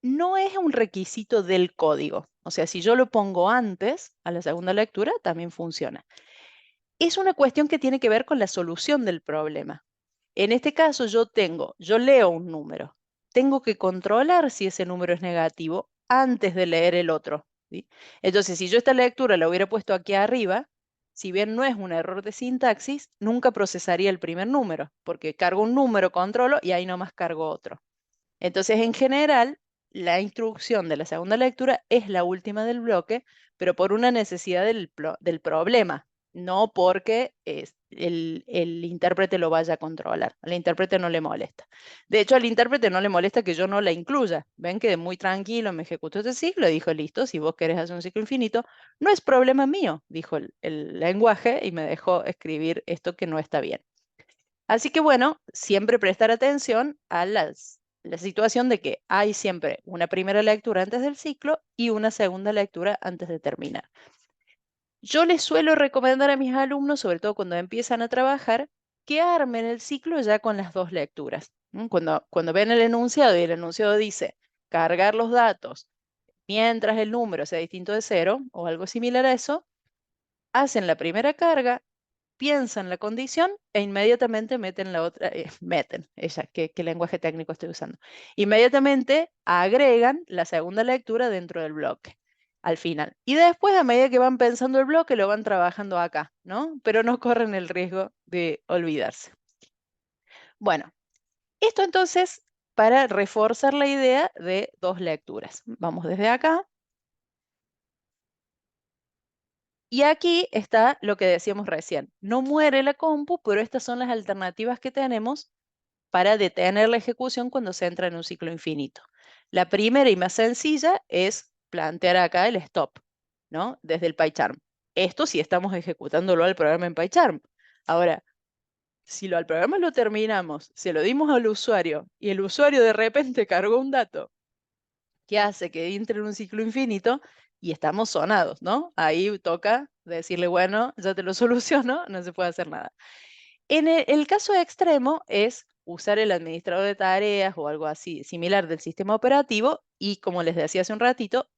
no es un requisito del código. O sea, si yo lo pongo antes a la segunda lectura, también funciona. Es una cuestión que tiene que ver con la solución del problema. En este caso, yo leo un número. Tengo que controlar si ese número es negativo antes de leer el otro, ¿sí? Entonces, si yo esta lectura la hubiera puesto aquí arriba, si bien no es un error de sintaxis, nunca procesaría el primer número, porque cargo un número, controlo y ahí nomás cargo otro. Entonces, en general, la instrucción de la segunda lectura es la última del bloque, pero por una necesidad del problema, no porque el intérprete lo vaya a controlar. Al intérprete no le molesta. De hecho, al intérprete no le molesta que yo no la incluya. Ven que muy tranquilo me ejecutó este ciclo y dijo, listo, si vos querés hacer un ciclo infinito, no es problema mío, dijo el lenguaje y me dejó escribir esto que no está bien. Así que bueno, siempre prestar atención a la situación de que hay siempre una primera lectura antes del ciclo y una segunda lectura antes de terminar. Yo les suelo recomendar a mis alumnos, sobre todo cuando empiezan a trabajar, que armen el ciclo ya con las dos lecturas. Cuando ven el enunciado y el enunciado dice cargar los datos mientras el número sea distinto de cero o algo similar a eso, hacen la primera carga, piensan la condición e inmediatamente meten la otra, meten, ella, ¿qué lenguaje técnico estoy usando? Inmediatamente agregan la segunda lectura dentro del bloque, al final. Y después, a medida que van pensando el bloque, lo van trabajando acá, ¿no? Pero no corren el riesgo de olvidarse. Bueno, esto entonces para reforzar la idea de dos lecturas. Vamos desde acá. Y aquí está lo que decíamos recién. No muere la compu, pero estas son las alternativas que tenemos para detener la ejecución cuando se entra en un ciclo infinito. La primera y más sencilla es plantear acá el stop, ¿no? Desde el PyCharm. Esto si estamos ejecutándolo al programa en PyCharm. Ahora, si al programa lo terminamos, se lo dimos al usuario y el usuario de repente cargó un dato que hace que entre en un ciclo infinito y estamos sonados, ¿no? Ahí toca decirle, bueno, ya te lo soluciono, no se puede hacer nada. En el caso extremo es usar el administrador de tareas o algo así similar del sistema operativo y, como les decía hace un ratito,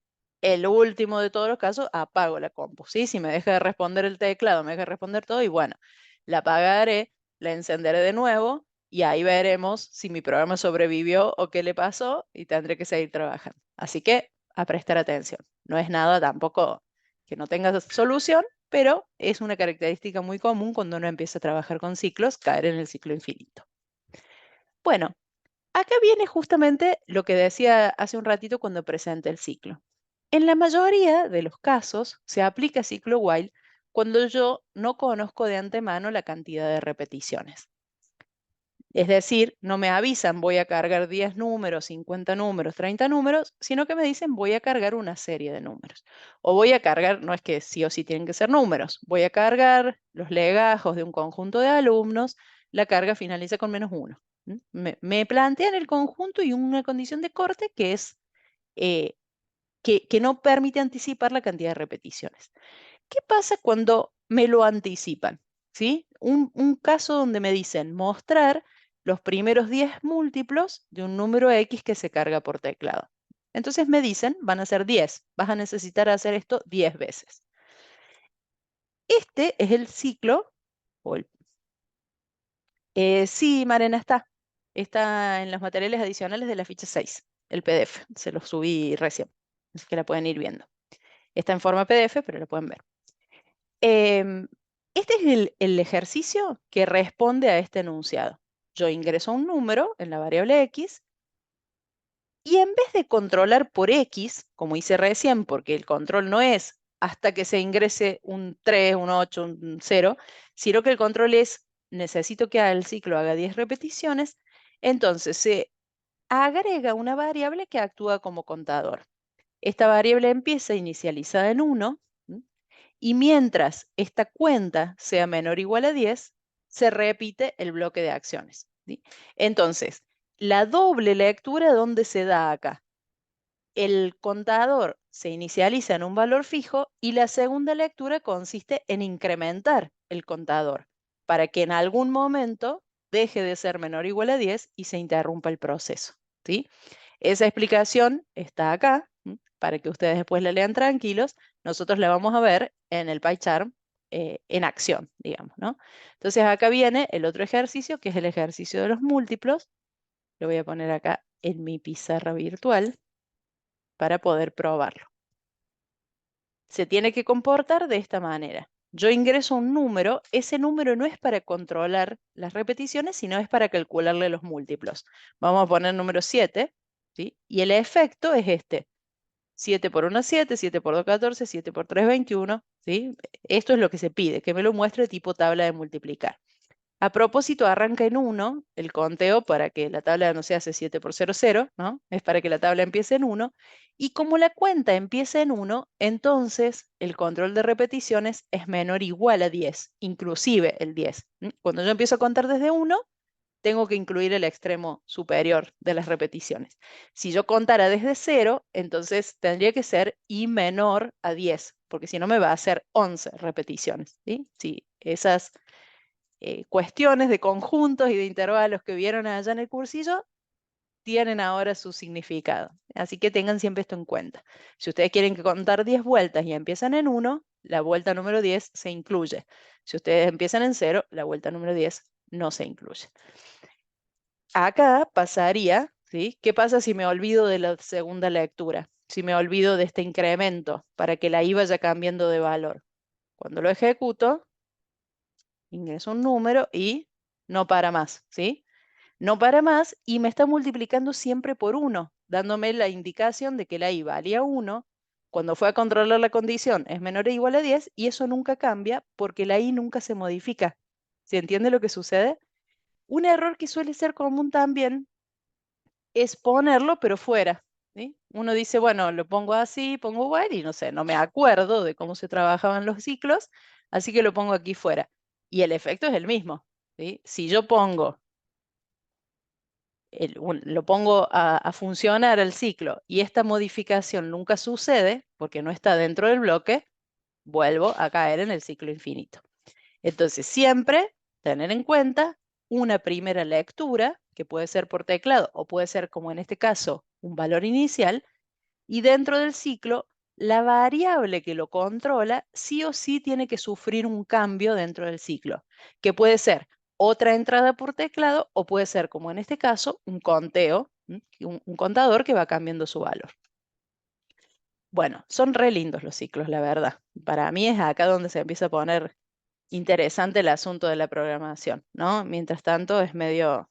el último de todos los casos, apago la compu, ¿sí? Si me deja de responder el teclado, me deja de responder todo y bueno, la apagaré, la encenderé de nuevo y ahí veremos si mi programa sobrevivió o qué le pasó y tendré que seguir trabajando. Así que a prestar atención. No es nada tampoco que no tenga solución, pero es una característica muy común cuando uno empieza a trabajar con ciclos, caer en el ciclo infinito. Bueno, acá viene justamente lo que decía hace un ratito cuando presenté el ciclo. En la mayoría de los casos se aplica ciclo while cuando yo no conozco de antemano la cantidad de repeticiones. Es decir, no me avisan voy a cargar 10 números, 50 números, 30 números, sino que me dicen voy a cargar una serie de números. O voy a cargar, no es que sí o sí tienen que ser números, voy a cargar los legajos de un conjunto de alumnos, la carga finaliza con -1. Me plantean el conjunto y una condición de corte que es eh, que no permite anticipar la cantidad de repeticiones. ¿Qué pasa cuando me lo anticipan? ¿Sí? Un caso donde me dicen mostrar los primeros 10 múltiplos de un número X que se carga por teclado. Entonces me dicen, van a ser 10, vas a necesitar hacer esto 10 veces. Este es el ciclo, o sí, Marena, está en los materiales adicionales de la ficha 6, el PDF, se los subí recién, así que la pueden ir viendo. Está en forma PDF, pero lo pueden ver. Em, este es el ejercicio que responde a este enunciado. Yo ingreso un número en la variable X y en vez de controlar por X, como hice recién, porque el control no es hasta que se ingrese un 3, un 8, un 0, sino que el control es necesito que el ciclo haga 10 repeticiones, entonces se agrega una variable que actúa como contador. Esta variable empieza inicializada en 1. Y mientras esta cuenta sea menor o igual a 10, se repite el bloque de acciones, ¿sí? Entonces, la doble lectura, ¿dónde se da acá? El contador se inicializa en un valor fijo y la segunda lectura consiste en incrementar el contador para que en algún momento deje de ser menor o igual a 10 y se interrumpa el proceso, ¿sí? Esa explicación está acá, para que ustedes después la lean tranquilos. Nosotros la vamos a ver en el pie chart en acción, digamos, ¿no? Entonces acá viene el otro ejercicio, que es el ejercicio de los múltiplos. Lo voy a poner acá en mi pizarra virtual para poder probarlo. Se tiene que comportar de esta manera. Yo ingreso un número, ese número no es para controlar las repeticiones, sino es para calcularle los múltiplos. Vamos a poner número 7, ¿sí? Y el efecto es este. 7 por 1, 7, 7 por 2, 14, 7 por 3, 21, ¿sí? Esto es lo que se pide, que me lo muestre tipo tabla de multiplicar. A propósito, arranca en 1 el conteo para que la tabla no se hace 7 por 0, 0, ¿no? Es para que la tabla empiece en 1. Y como la cuenta empieza en 1, entonces el control de repeticiones es menor o igual a 10, inclusive el 10. Cuando yo empiezo a contar desde 1, tengo que incluir el extremo superior de las repeticiones. Si yo contara desde 0, entonces tendría que ser i menor a 10, porque si no me va a hacer 11 repeticiones, ¿sí? Sí, esas cuestiones de conjuntos y de intervalos que vieron allá en el cursillo tienen ahora su significado. Así que tengan siempre esto en cuenta. Si ustedes quieren contar 10 vueltas y empiezan en 1, la vuelta número 10 se incluye. Si ustedes empiezan en 0, la vuelta número 10 no se incluye. Acá pasaría, ¿sí? ¿Qué pasa si me olvido de la segunda lectura? Si me olvido de este incremento para que la i vaya cambiando de valor. Cuando lo ejecuto, ingreso un número y no para más, ¿sí? No para más y me está multiplicando siempre por 1, dándome la indicación de que la i valía 1. Cuando fue a controlar la condición es menor o igual a 10 y eso nunca cambia porque la i nunca se modifica. ¿Se entiende lo que sucede? Un error que suele ser común también es ponerlo pero fuera, ¿sí? Uno dice, bueno, lo pongo así, pongo while y no sé, no me acuerdo de cómo se trabajaban los ciclos, así que lo pongo aquí fuera. Y el efecto es el mismo, ¿sí? Si yo pongo lo pongo a funcionar el ciclo y esta modificación nunca sucede porque no está dentro del bloque, vuelvo a caer en el ciclo infinito. Entonces, siempre tener en cuenta una primera lectura, que puede ser por teclado o puede ser, como en este caso, un valor inicial, y dentro del ciclo, la variable que lo controla sí o sí tiene que sufrir un cambio dentro del ciclo, que puede ser otra entrada por teclado o puede ser, como en este caso, un conteo, un contador que va cambiando su valor. Bueno, son re lindos los ciclos, la verdad. Para mí es acá donde se empieza a poner interesante el asunto de la programación, ¿no? Mientras tanto es medio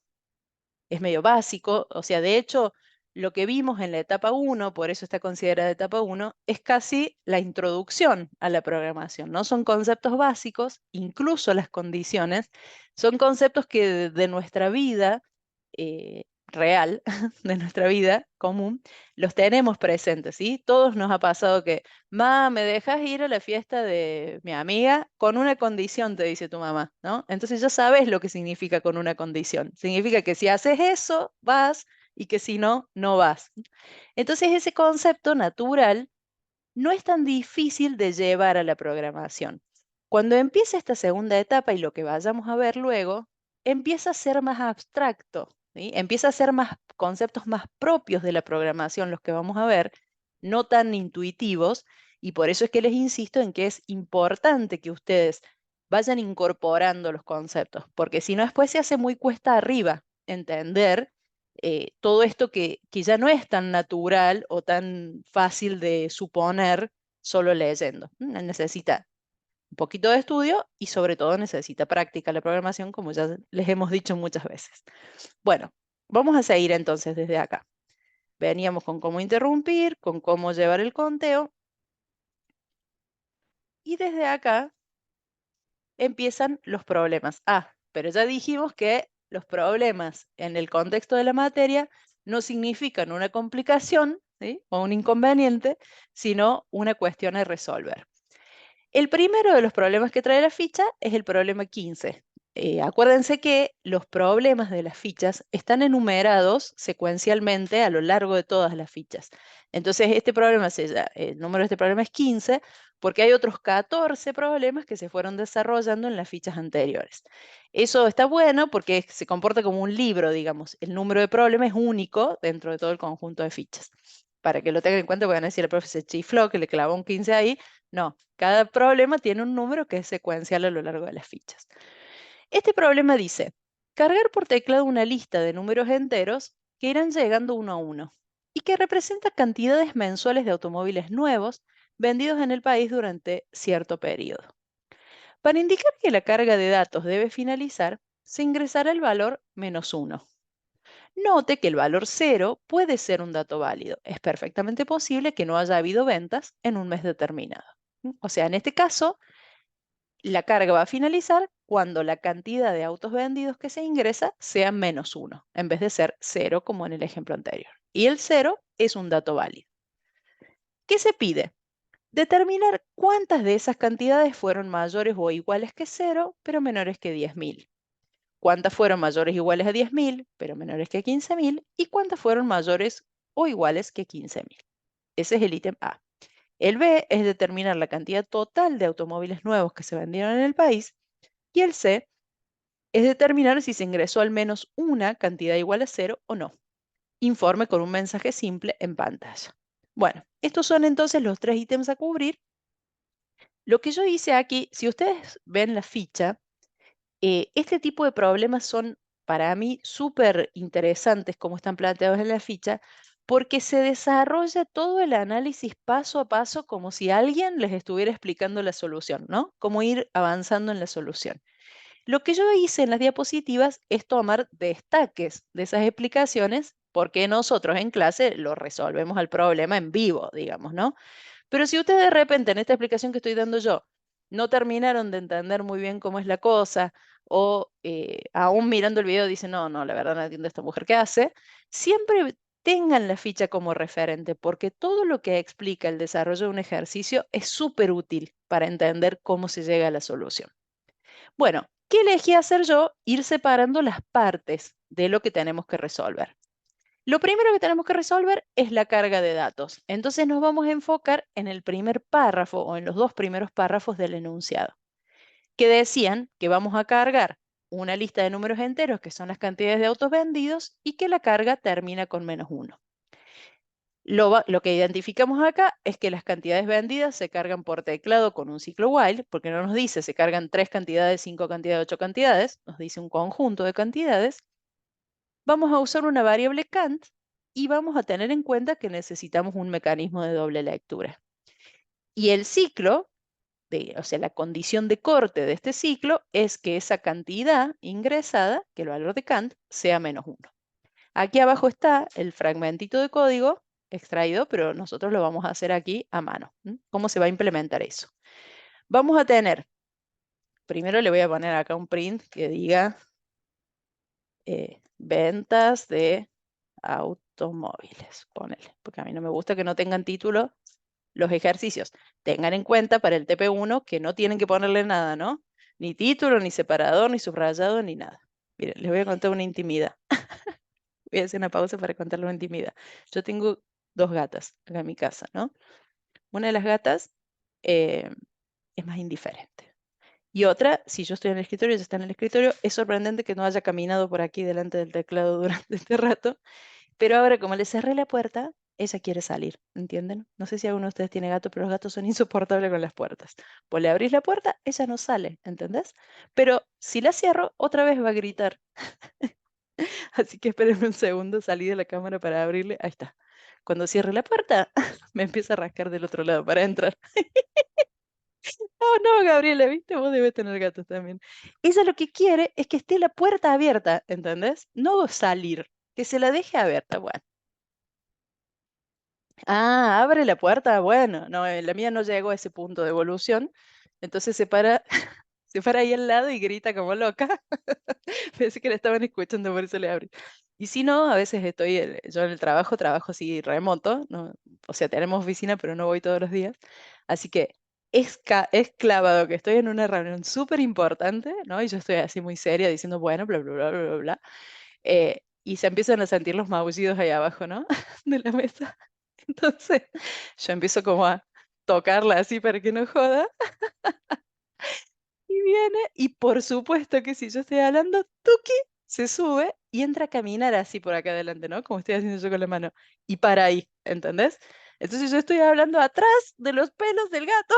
básico, o sea, de hecho, lo que vimos en la etapa 1, por eso está considerada etapa 1, es casi la introducción a la programación, ¿no? Son conceptos básicos, incluso las condiciones, son conceptos que de nuestra vida real, de nuestra vida común, los tenemos presentes, ¿sí? Todos nos ha pasado que, ma, ¿me dejas ir a la fiesta de mi amiga? Con una condición, te dice tu mamá, ¿no? Entonces ya sabes lo que significa con una condición. Significa que si haces eso, vas y que si no, no vas. Entonces ese concepto natural no es tan difícil de llevar a la programación. Cuando empieza esta segunda etapa y lo que vayamos a ver luego, empieza a ser más abstracto, ¿sí? Empieza a ser más conceptos más propios de la programación los que vamos a ver, no tan intuitivos, y por eso es que les insisto en que es importante que ustedes vayan incorporando los conceptos, porque si no después se hace muy cuesta arriba entender todo esto que ya no es tan natural o tan fácil de suponer solo leyendo. Necesita un poquito de estudio y sobre todo necesita práctica la programación, como ya les hemos dicho muchas veces. Bueno, vamos a seguir entonces desde acá. Veníamos con cómo interrumpir, con cómo llevar el conteo y desde acá empiezan los problemas. Ah, pero ya dijimos que los problemas en el contexto de la materia no significan una complicación, ¿sí? O un inconveniente, sino una cuestión a resolver. El primero de los problemas que trae la ficha es el problema 15. Acuérdense que los problemas de las fichas están enumerados secuencialmente a lo largo de todas las fichas. Entonces, este problema, el número de este problema es 15 porque hay otros 14 problemas que se fueron desarrollando en las fichas anteriores. Eso está bueno porque se comporta como un libro, digamos. El número de problemas es único dentro de todo el conjunto de fichas. Para que lo tengan en cuenta, pueden decir el profe se chifló, que le clavó un 15 ahí. No, cada problema tiene un número que es secuencial a lo largo de las fichas. Este problema dice, cargar por teclado una lista de números enteros que irán llegando uno a uno y que representa cantidades mensuales de automóviles nuevos vendidos en el país durante cierto periodo. Para indicar que la carga de datos debe finalizar, se ingresará el valor -1. Note que el valor 0 puede ser un dato válido. Es perfectamente posible que no haya habido ventas en un mes determinado. O sea, en este caso, la carga va a finalizar cuando la cantidad de autos vendidos que se ingresa sea -1, en vez de ser 0 como en el ejemplo anterior. Y el 0 es un dato válido. ¿Qué se pide? Determinar cuántas de esas cantidades fueron mayores o iguales que 0, pero menores que 10.000. Cuántas fueron mayores o iguales a 10.000, pero menores que 15.000. Y cuántas fueron mayores o iguales que 15.000. Ese es el ítem A. El B es determinar la cantidad total de automóviles nuevos que se vendieron en el país. Y el C es determinar si se ingresó al menos una cantidad igual a 0 o no. Informe con un mensaje simple en pantalla. Bueno, estos son entonces los 3 ítems a cubrir. Lo que yo hice aquí, si ustedes ven la ficha, este tipo de problemas son para mí súper interesantes como están planteados en la ficha, porque se desarrolla todo el análisis paso a paso como si alguien les estuviera explicando la solución, ¿no? Cómo ir avanzando en la solución. Lo que yo hice en las diapositivas es tomar destaques de esas explicaciones porque nosotros en clase lo resolvemos el problema en vivo, digamos, ¿no? Pero si ustedes de repente en esta explicación que estoy dando yo no terminaron de entender muy bien cómo es la cosa o aún mirando el video dicen, no, no, la verdad no entiendo esta mujer qué hace, siempre tengan la ficha como referente porque todo lo que explica el desarrollo de un ejercicio es súper útil para entender cómo se llega a la solución. Bueno, ¿qué elegí hacer yo? Ir separando las partes de lo que tenemos que resolver. Lo primero que tenemos que resolver es la carga de datos. Entonces nos vamos a enfocar en el primer párrafo o en los 2 primeros párrafos del enunciado, que decían que vamos a cargar una lista de números enteros, que son las cantidades de autos vendidos, y que la carga termina con -1. Lo que identificamos acá es que las cantidades vendidas se cargan por teclado con un ciclo while, porque no nos dice se cargan 3 cantidades, 5 cantidades, 8 cantidades, nos dice un conjunto de cantidades. Vamos a usar una variable Kant y vamos a tener en cuenta que necesitamos un mecanismo de doble lectura. Y el ciclo, o sea, la condición de corte de este ciclo es que esa cantidad ingresada, que el valor de Kant, sea -1. Aquí abajo está el fragmentito de código extraído, pero nosotros lo vamos a hacer aquí a mano. ¿Cómo se va a implementar eso? Vamos a tener, primero le voy a poner acá un print que diga ventas de automóviles, ponele, porque a mí no me gusta que no tengan título los ejercicios. Tengan en cuenta para el TP1 que no tienen que ponerle nada, ¿no? Ni título, ni separador, ni subrayado, ni nada. Miren, les voy a contar una intimidad. Voy a hacer una pausa para contarles una intimidad. Yo tengo 2 gatas acá en mi casa, ¿no? Una de las gatas eh, es más indiferente. Y otra, si yo estoy en el escritorio, ella está en el escritorio, es sorprendente que no haya caminado por aquí delante del teclado durante este rato. Pero ahora, como le cerré la puerta, ella quiere salir, ¿entienden? No sé si alguno de ustedes tiene gato, pero los gatos son insoportables con las puertas. Pues le abrís la puerta, ella no sale, ¿entendés? Pero si la cierro, otra vez va a gritar. Así que espérenme un segundo, salí de la cámara para abrirle. Ahí está. Cuando cierre la puerta, me empieza a rascar del otro lado para entrar. No, no, Gabriela, ¿viste? Vos debes tener gatos también. Ella lo que quiere es que esté la puerta abierta, ¿entendés? No salir, que se la deje abierta. Bueno. Ah, abre la puerta. Bueno, no, la mía no llegó a ese punto de evolución. Entonces se para, se para ahí al lado y grita como loca. Pensé que la estaban escuchando, por eso le abrí. Y si no, a veces estoy, yo en el trabajo así remoto, ¿no? O sea, tenemos oficina, pero no voy todos los días. Así que es clavado que estoy en una reunión súper importante, ¿no? Y yo estoy así muy seria diciendo, bueno, bla, bla, bla, bla, bla, bla. Y se empiezan a sentir los maullidos ahí abajo, ¿no? De la mesa. Entonces, yo empiezo como a tocarla así para que no joda. Y viene, y por supuesto que si yo estoy hablando, Tuki se sube y entra a caminar así por acá adelante, ¿no? Como estoy haciendo yo con la mano. Y para ahí, ¿entendés? Entonces yo estoy hablando atrás de los pelos del gato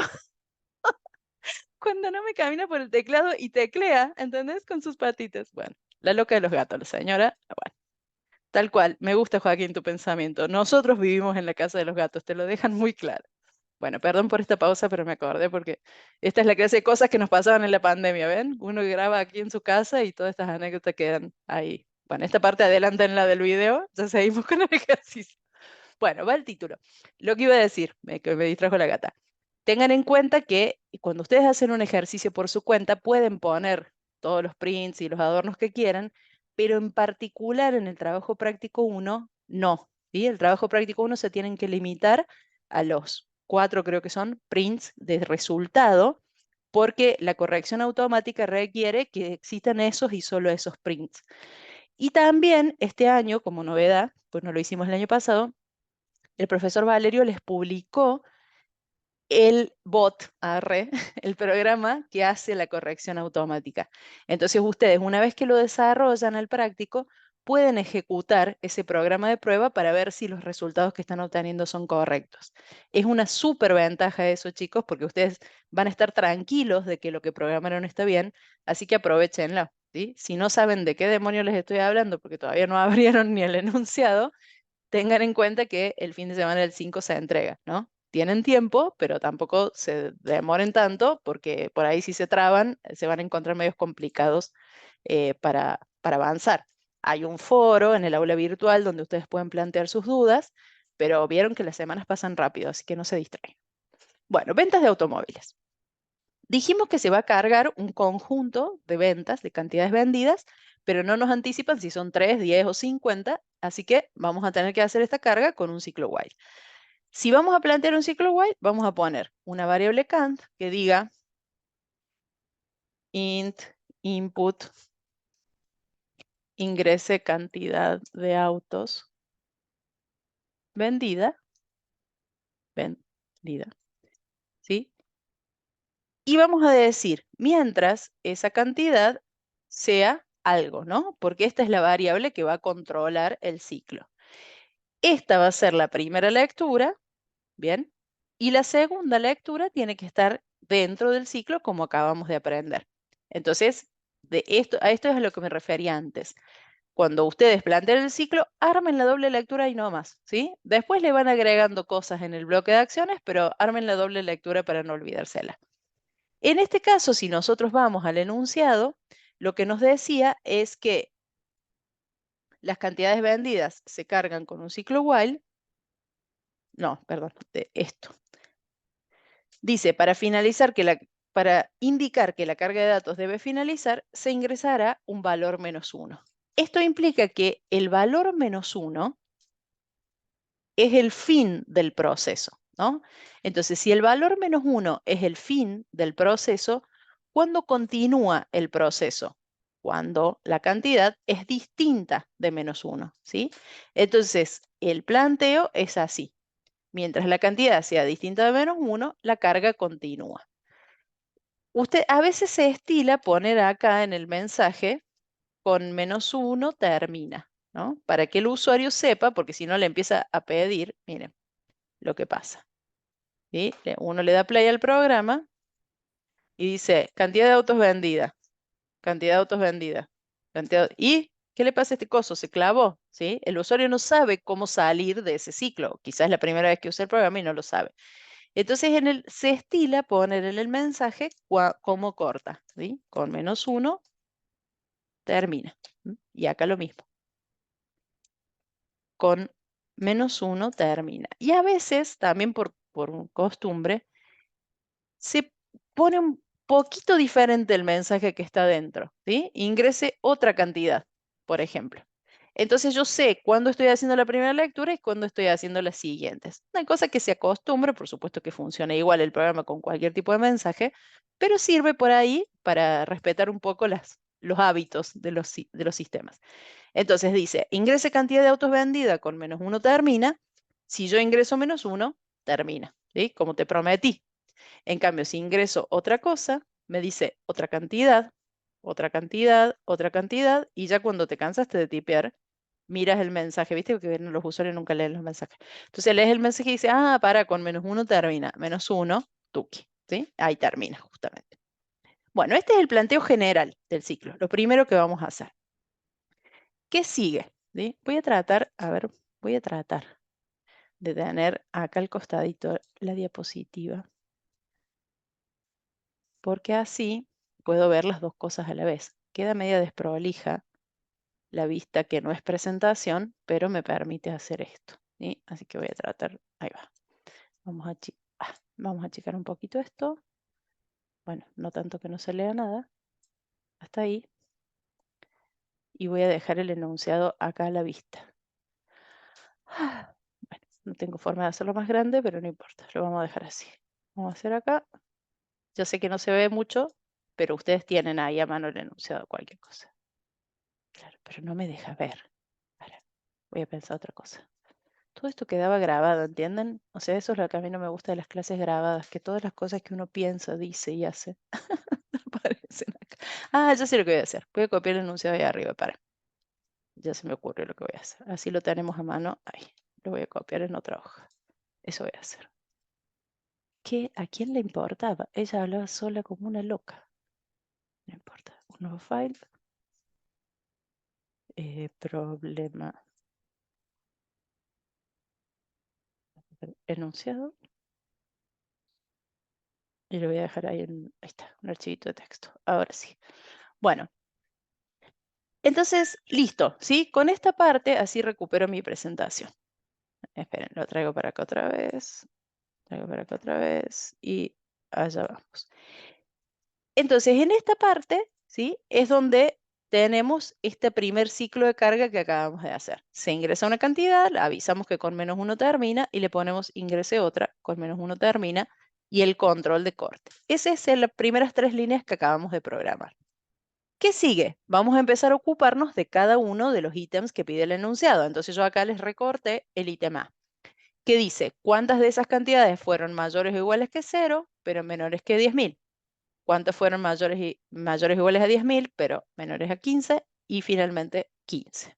cuando no me camina por el teclado y teclea, ¿entendés? Con sus patitas. Bueno, la loca de los gatos, la señora. Bueno, tal cual. Me gusta, Joaquín, tu pensamiento. Nosotros vivimos en la casa de los gatos, te lo dejan muy claro. Bueno, perdón por esta pausa, pero me acordé porque esta es la clase de cosas que nos pasaban en la pandemia, ¿ven? Uno graba aquí en su casa y todas estas anécdotas quedan ahí. Bueno, esta parte adelante en la del video, ya seguimos con el ejercicio. Bueno, va el título. Lo que iba a decir, que me distrajo la gata. Tengan en cuenta que cuando ustedes hacen un ejercicio por su cuenta, pueden poner todos los prints y los adornos que quieran, pero en particular en el trabajo práctico uno no. ¿Sí? El trabajo práctico uno se tienen que limitar a los 4, creo que son, prints de resultado, porque la corrección automática requiere que existan esos y solo esos prints. Y también este año, como novedad, pues no lo hicimos el año pasado, el profesor Valerio les publicó el bot, arre, el programa que hace la corrección automática. Entonces ustedes, una vez que lo desarrollan al práctico, pueden ejecutar ese programa de prueba para ver si los resultados que están obteniendo son correctos. Es una súper ventaja eso, chicos, porque ustedes van a estar tranquilos de que lo que programaron está bien, así que aprovechenlo, ¿sí? Si no saben de qué demonios les estoy hablando, porque todavía no abrieron ni el enunciado, tengan en cuenta que el fin de semana del 5 se entrega, ¿no? Tienen tiempo, pero tampoco se demoren tanto, porque por ahí si se traban, se van a encontrar medios complicados para avanzar. Hay un foro en el aula virtual donde ustedes pueden plantear sus dudas, pero vieron que las semanas pasan rápido, así que no se distraigan. Bueno, ventas de automóviles. Dijimos que se va a cargar un conjunto de ventas, de cantidades vendidas, pero no nos anticipan si son 3, 10 o 50, así que vamos a tener que hacer esta carga con un ciclo while. Si vamos a plantear un ciclo while, vamos a poner una variable count que diga int input ingrese cantidad de autos vendida, vendida, ¿sí? Y vamos a decir, mientras esa cantidad sea algo, ¿no? Porque esta es la variable que va a controlar el ciclo. Esta va a ser la primera lectura, ¿bien? Y la segunda lectura tiene que estar dentro del ciclo como acabamos de aprender. Entonces, a esto es a lo que me refería antes. Cuando ustedes planteen el ciclo, armen la doble lectura y no más, ¿sí? Después le van agregando cosas en el bloque de acciones, pero armen la doble lectura para no olvidársela. En este caso, si nosotros vamos al enunciado, lo que nos decía es que las cantidades vendidas se cargan con un ciclo while. No, perdón, de esto. Dice, para indicar que la carga de datos debe finalizar, se ingresará un valor -1. Esto implica que el valor -1 es el fin del proceso, ¿no? Entonces, si el valor -1 es el fin del proceso, ¿cuándo continúa el proceso? Cuando la cantidad es distinta de -1, ¿sí? Entonces, el planteo es así. Mientras la cantidad sea distinta de -1, la carga continúa. Usted a veces se estila poner acá en el mensaje con -1 termina, ¿no? Para que el usuario sepa, porque si no le empieza a pedir, miren lo que pasa. ¿Sí? Uno le da play al programa y dice cantidad de autos vendida, cantidad de autos vendida. ¿Y qué le pasa a este coso? Se clavó, ¿sí? El usuario no sabe cómo salir de ese ciclo. Quizás es la primera vez que usa el programa y no lo sabe. Entonces se estila poner en el mensaje cómo corta, ¿sí? Con -1 termina. Y acá lo mismo. Con -1 termina. Y a veces, también por costumbre, se pone un poquito diferente el mensaje que está dentro, ¿sí? Ingrese otra cantidad, por ejemplo. Entonces yo sé cuándo estoy haciendo la primera lectura y cuándo estoy haciendo las siguientes. Una cosa que se acostumbre, por supuesto que funciona igual el programa con cualquier tipo de mensaje, pero sirve por ahí para respetar un poco los hábitos de los sistemas. Entonces dice, ingrese cantidad de autos vendida con -1 termina. Si yo ingreso -1, termina. ¿sí? Como te prometí. En cambio, si ingreso otra cosa, me dice otra cantidad, otra cantidad, otra cantidad, y ya cuando te cansaste de tipear, miras el mensaje, ¿viste? Porque los usuarios nunca leen los mensajes. Entonces lees el mensaje y dice, ah, para, con -1 termina, -1, tuki, ¿sí? Ahí termina justamente. Bueno, este es el planteo general del ciclo, lo primero que vamos a hacer. ¿Qué sigue? ¿Sí? Voy a tratar, a ver, voy a tratar de tener acá al costadito la diapositiva, porque así puedo ver las dos cosas a la vez. Queda media desprolija la vista que no es presentación, pero me permite hacer esto, ¿sí? Así que voy a tratar, ahí va. Vamos a achicar un poquito esto. Bueno, no tanto que no se lea nada. Hasta ahí. Y voy a dejar el enunciado acá a la vista. Bueno, no tengo forma de hacerlo más grande, pero no importa. Lo vamos a dejar así. Vamos a hacer acá. Yo sé que no se ve mucho, pero ustedes tienen ahí a mano el enunciado, cualquier cosa. Claro, pero no me deja ver. Ahora, voy a pensar otra cosa. Todo esto quedaba grabado, ¿entienden? O sea, eso es lo que a mí no me gusta de las clases grabadas, que todas las cosas que uno piensa, dice y hace aparecen acá. Ah, ya sé lo que voy a hacer. Voy a copiar el enunciado ahí arriba, para. Ya se me ocurrió lo que voy a hacer. Así lo tenemos a mano. Ahí. Lo voy a copiar en otra hoja. Eso voy a hacer. ¿Qué? ¿A quién le importaba? Ella hablaba sola como una loca. No importa. Un nuevo file. Problema enunciado. Y lo voy a dejar ahí en. Ahí está. Un archivito de texto. Ahora sí. Bueno. Entonces, listo, ¿sí? Con esta parte, así recupero mi presentación. Esperen, lo traigo para acá otra vez. Traigo para acá otra vez. Y allá vamos. Entonces, en esta parte, ¿sí? Es donde tenemos este primer ciclo de carga que acabamos de hacer. Se ingresa una cantidad, avisamos que con -1 termina y le ponemos ingrese otra, con -1 termina, y el control de corte. Esas son las primeras 3 líneas que acabamos de programar. ¿Qué sigue? Vamos a empezar a ocuparnos de cada uno de los ítems que pide el enunciado. Entonces yo acá les recorté el ítem A, que dice cuántas de esas cantidades fueron mayores o iguales que 0, pero menores que 10.000. Cuántas fueron mayores o iguales a 10.000, pero menores a 15. Y finalmente 15.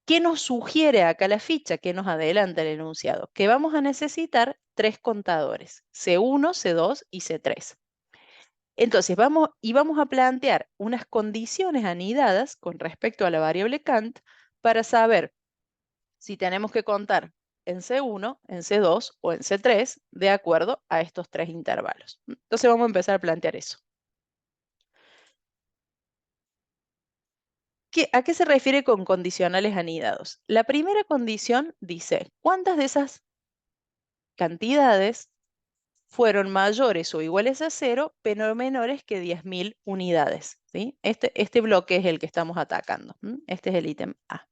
¿Qué nos sugiere acá la ficha? ¿Qué nos adelanta el enunciado? Que vamos a necesitar 3 contadores, C1, C2 y C3. Entonces, vamos a plantear unas condiciones anidadas con respecto a la variable Kant para saber si tenemos que contar en C1, en C2 o en C3 de acuerdo a estos 3 intervalos. Entonces vamos a empezar a plantear eso. ¿A qué se refiere con condicionales anidados? La primera condición dice, ¿cuántas de esas cantidades fueron mayores o iguales a 0, pero menores que 10.000 unidades? ¿Sí? Este bloque es el que estamos atacando. Este es el ítem A.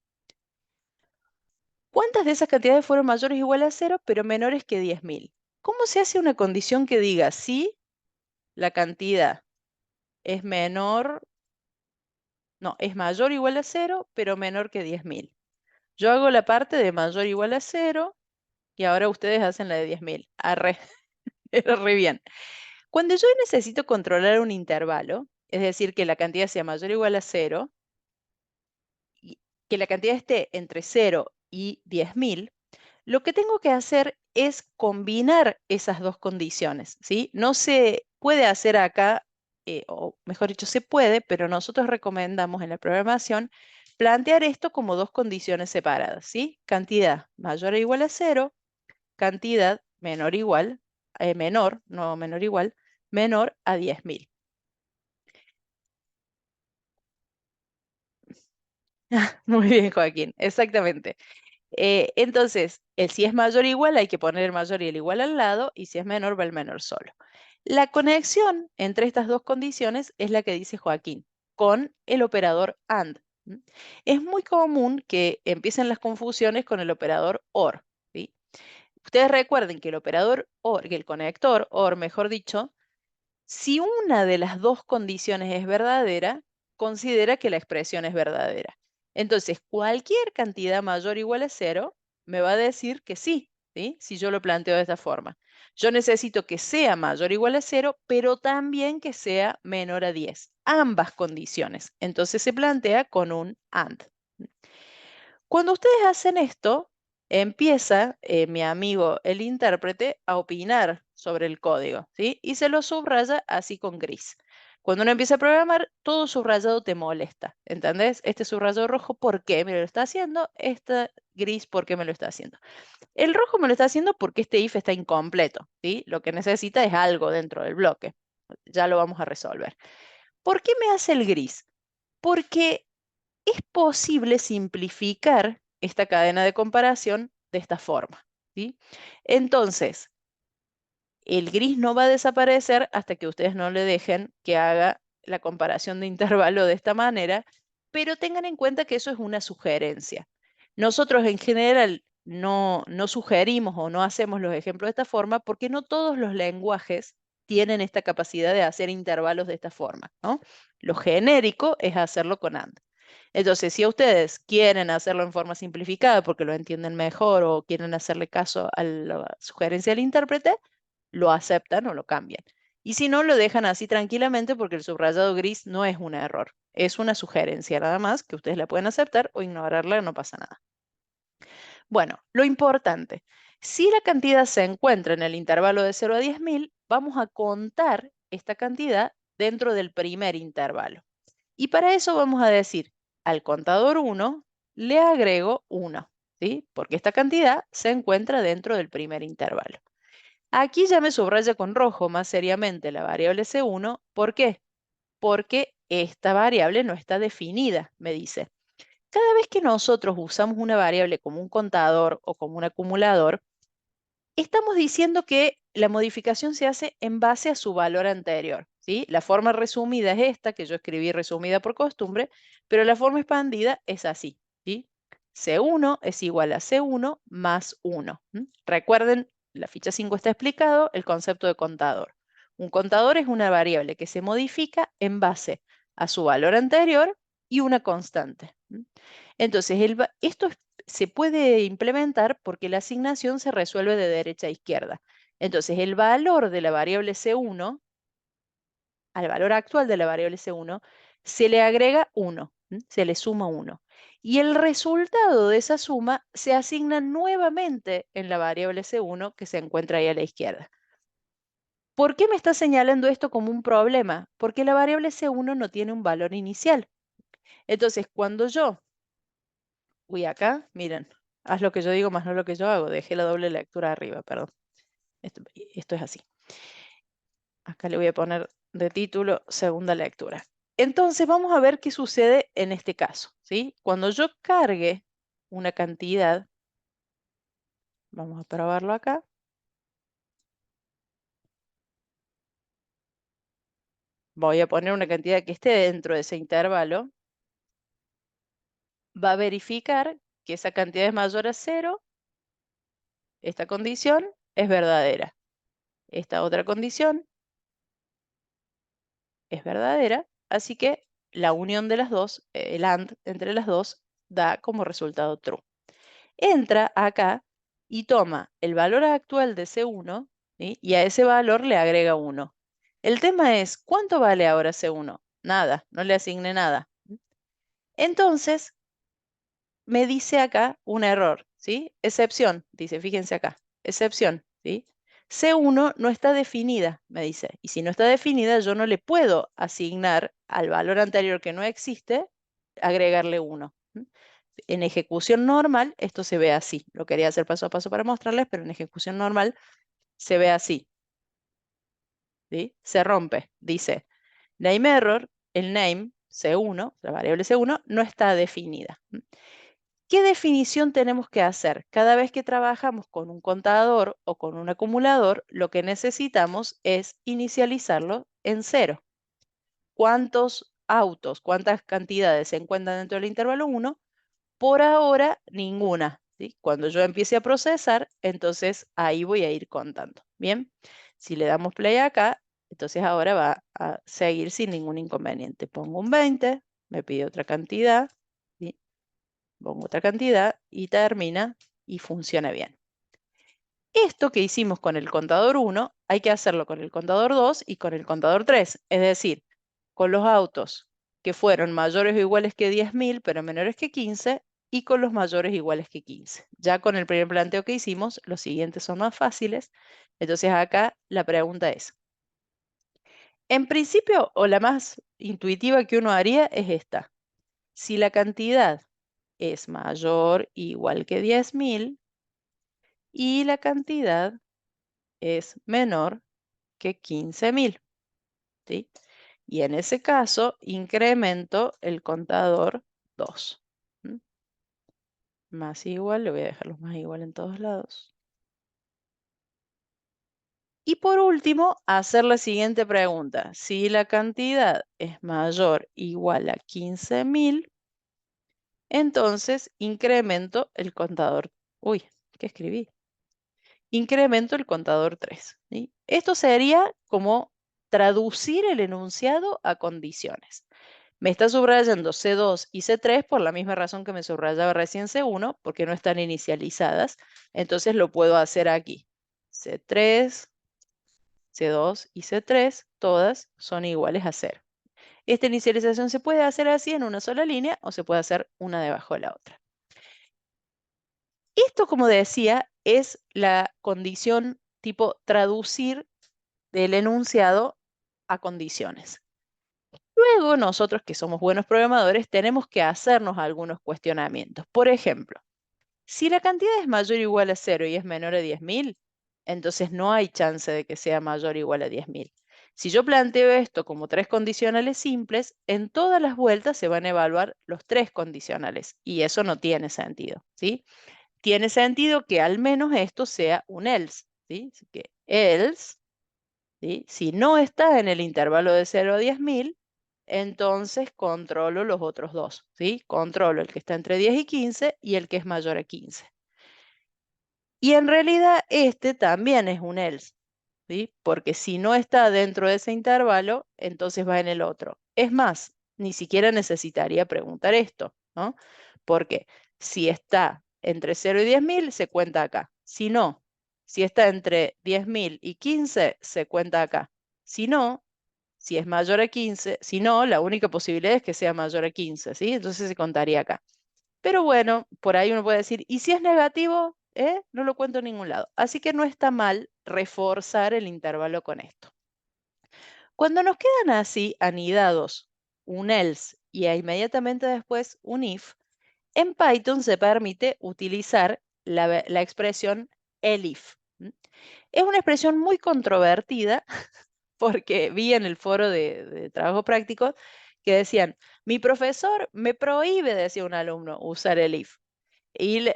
¿Cuántas de esas cantidades fueron mayores o iguales a 0, pero menores que 10.000? ¿Cómo se hace una condición que diga si la cantidad es menor, no, es mayor o igual a 0, pero menor que 10.000? Yo hago la parte de mayor o igual a 0 y ahora ustedes hacen la de 10.000. Arre, era re bien. Cuando yo necesito controlar un intervalo, es decir, que la cantidad sea mayor o igual a 0, y que la cantidad esté entre 0 y 10.000, lo que tengo que hacer es combinar esas dos condiciones, ¿sí? No se puede hacer acá, o mejor dicho, se puede, pero nosotros recomendamos en la programación plantear esto como dos condiciones separadas, ¿sí? Cantidad mayor o igual a 0, cantidad menor o igual, menor, no menor o igual, menor a 10.000. Muy bien, Joaquín, exactamente. Entonces, si es mayor o igual, hay que poner el mayor y el igual al lado, y si es menor, va el menor solo. La conexión entre estas dos condiciones es la que dice Joaquín, con el operador AND. ¿M? Es muy común que empiecen las confusiones con el operador OR, ¿sí? Ustedes recuerden que el operador OR, que el conector OR, mejor dicho, si una de las dos condiciones es verdadera, considera que la expresión es verdadera. Entonces, cualquier cantidad mayor o igual a 0 me va a decir que sí, ¿sí? Si yo lo planteo de esta forma. Yo necesito que sea mayor o igual a 0, pero también que sea menor a 10. Ambas condiciones. Entonces se plantea con un AND. Cuando ustedes hacen esto, empieza mi amigo el intérprete a opinar sobre el código, ¿sí? Y se lo subraya así con gris. Cuando uno empieza a programar, todo subrayado te molesta, ¿entendés? Este subrayado rojo, ¿por qué me lo está haciendo? Este gris, ¿por qué me lo está haciendo? El rojo me lo está haciendo porque este if está incompleto, ¿sí? Lo que necesita es algo dentro del bloque. Ya lo vamos a resolver. ¿Por qué me hace el gris? Porque es posible simplificar esta cadena de comparación de esta forma, ¿sí? Entonces, el gris no va a desaparecer hasta que ustedes no le dejen que haga la comparación de intervalo de esta manera, pero tengan en cuenta que eso es una sugerencia. Nosotros en general no sugerimos o no hacemos los ejemplos de esta forma porque no todos los lenguajes tienen esta capacidad de hacer intervalos de esta forma, ¿no? Lo genérico es hacerlo con AND. Entonces, si ustedes quieren hacerlo en forma simplificada porque lo entienden mejor o quieren hacerle caso a la sugerencia del intérprete, lo aceptan o lo cambian. Y si no, lo dejan así tranquilamente porque el subrayado gris no es un error, es una sugerencia nada más que ustedes la pueden aceptar o ignorarla, no pasa nada. Bueno, lo importante, si la cantidad se encuentra en el intervalo de 0 a 10.000, vamos a contar esta cantidad dentro del primer intervalo. Y para eso vamos a decir, al contador 1 le agrego 1, ¿sí? Porque esta cantidad se encuentra dentro del primer intervalo. Aquí ya me subraya con rojo más seriamente la variable C1. ¿Por qué? Porque esta variable no está definida, me dice. Cada vez que nosotros usamos una variable como un contador o como un acumulador, estamos diciendo que la modificación se hace en base a su valor anterior, ¿sí? La forma resumida es esta, que yo escribí resumida por costumbre, pero la forma expandida es así, ¿sí? C1 es igual a C1 más 1. Recuerden, la ficha 5 está explicado el concepto de contador. Un contador es una variable que se modifica en base a su valor anterior y una constante. Entonces, esto se puede implementar porque la asignación se resuelve de derecha a izquierda. Entonces, el valor de la variable C1, al valor actual de la variable C1, se le agrega 1, se le suma 1. Y el resultado de esa suma se asigna nuevamente en la variable C1 que se encuentra ahí a la izquierda. ¿Por qué me está señalando esto como un problema? Porque la variable C1 no tiene un valor inicial. Entonces, cuando yo voy acá, miren, haz lo que yo digo más no lo que yo hago. Dejé la doble lectura arriba, perdón. Esto es así. Acá le voy a poner de título segunda lectura. Entonces vamos a ver qué sucede en este caso, ¿sí? Cuando yo cargue una cantidad, vamos a probarlo acá. Voy a poner una cantidad que esté dentro de ese intervalo. Va a verificar que esa cantidad es mayor a 0. Esta condición es verdadera. Esta otra condición es verdadera, así que la unión de las dos, el AND entre las dos, da como resultado true. Entra acá y toma el valor actual de C1, ¿sí? Y a ese valor le agrega 1. El tema es, ¿cuánto vale ahora C1? Nada, no le asigne nada. Entonces, me dice acá un error, ¿sí? Excepción, dice, fíjense acá, excepción, ¿sí? C1 no está definida, me dice, y si no está definida, yo no le puedo asignar al valor anterior que no existe, agregarle 1. En ejecución normal, esto se ve así. Lo quería hacer paso a paso para mostrarles, pero en ejecución normal se ve así, ¿sí? Se rompe, dice, name error, el name C1, la variable C1, no está definida. ¿Qué definición tenemos que hacer? Cada vez que trabajamos con un contador o con un acumulador, lo que necesitamos es inicializarlo en 0. ¿Cuántos autos, cuántas cantidades se encuentran dentro del intervalo 1? Por ahora, ninguna, ¿sí? Cuando yo empiece a procesar, entonces ahí voy a ir contando. Bien, si le damos play acá, entonces ahora va a seguir sin ningún inconveniente. Pongo un 20, me pide otra cantidad, ¿sí? Pongo otra cantidad y termina y funciona bien. Esto que hicimos con el contador 1, hay que hacerlo con el contador 2 y con el contador 3. Es decir, con los autos que fueron mayores o iguales que 10.000, pero menores que 15, y con los mayores o iguales que 15. Ya con el primer planteo que hicimos, los siguientes son más fáciles. Entonces acá la pregunta es, en principio, o la más intuitiva que uno haría es esta. Si la cantidad es mayor o igual que 10.000 y la cantidad es menor que 15.000, ¿sí? Y en ese caso, incremento el contador 2. ¿M? Más igual, le voy a dejar los más igual en todos lados. Y por último, hacer la siguiente pregunta. Si la cantidad es mayor o igual a 15.000, entonces incremento el contador. Uy, ¿qué escribí? Incremento el contador 3. ¿Sí? Esto sería como traducir el enunciado a condiciones. Me está subrayando C2 y C3 por la misma razón que me subrayaba recién C1, porque no están inicializadas. Entonces lo puedo hacer aquí. C3, C2 y C3, todas son iguales a 0. Esta inicialización se puede hacer así en una sola línea o se puede hacer una debajo de la otra. Esto, como decía, es la condición tipo traducir del enunciado a condiciones. Luego, nosotros que somos buenos programadores, tenemos que hacernos algunos cuestionamientos. Por ejemplo, si la cantidad es mayor o igual a 0 y es menor a 10.000, entonces no hay chance de que sea mayor o igual a 10.000. Si yo planteo esto como tres condicionales simples, en todas las vueltas se van a evaluar los tres condicionales y eso no tiene sentido, ¿sí? Tiene sentido que al menos esto sea un else, ¿sí? Así que else, ¿sí? Si no está en el intervalo de 0 a 10.000, entonces controlo los otros dos, ¿sí? Controlo el que está entre 10 y 15 y el que es mayor a 15. Y en realidad este también es un else, ¿sí? Porque si no está dentro de ese intervalo, entonces va en el otro. Es más, ni siquiera necesitaría preguntar esto, ¿no? Porque si está entre 0 y 10.000, se cuenta acá. Si no, si está entre 10.000 y 15, se cuenta acá. Si no, si es mayor a 15, si no, la única posibilidad es que sea mayor a 15, ¿sí? Entonces se contaría acá. Pero bueno, por ahí uno puede decir, ¿y si es negativo? No lo cuento en ningún lado. Así que no está mal reforzar el intervalo con esto. Cuando nos quedan así anidados un else y inmediatamente después un if, en Python se permite utilizar la expresión elif. ¿M? Es una expresión muy controvertida porque vi en el foro de trabajo práctico que decían, mi profesor me prohíbe, decía un alumno, usar el if. Y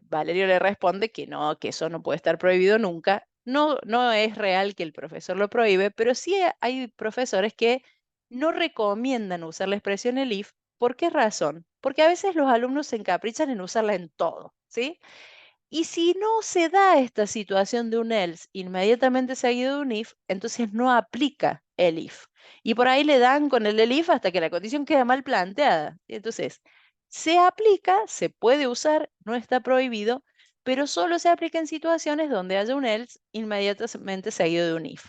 Valerio le responde que no, que eso no puede estar prohibido nunca. No, no es real que el profesor lo prohíbe, pero sí hay profesores que no recomiendan usar la expresión el if. ¿Por qué razón? Porque a veces los alumnos se encaprichan en usarla en todo, ¿sí? Y si no se da esta situación de un else inmediatamente seguido de un if, entonces no aplica el if. Y por ahí le dan con el del if hasta que la condición queda mal planteada. Entonces, se aplica, se puede usar, no está prohibido, pero solo se aplica en situaciones donde haya un else inmediatamente seguido de un if.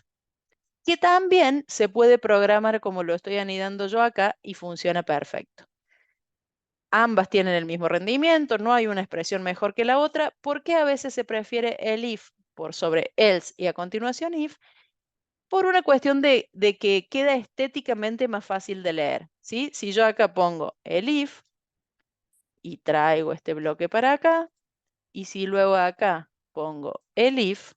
Que también se puede programar como lo estoy anidando yo acá y funciona perfecto. Ambas tienen el mismo rendimiento, no hay una expresión mejor que la otra. ¿Por qué a veces se prefiere el if por sobre else y a continuación if? Por una cuestión de que queda estéticamente más fácil de leer, ¿sí? Si yo acá pongo el if y traigo este bloque para acá, y si luego acá pongo el if,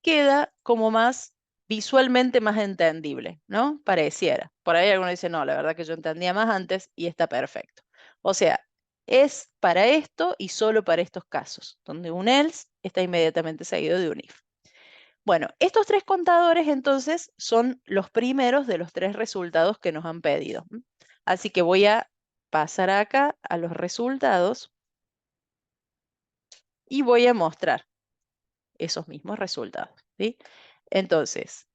queda como más visualmente más entendible, ¿no? Pareciera. Por ahí alguno dice, no, la verdad que yo entendía más antes y está perfecto. O sea, es para esto y solo para estos casos, donde un else está inmediatamente seguido de un if. Bueno, estos tres contadores entonces son los primeros de los tres resultados que nos han pedido. Así que voy a pasar acá a los resultados y voy a mostrar esos mismos resultados, ¿sí? Entonces,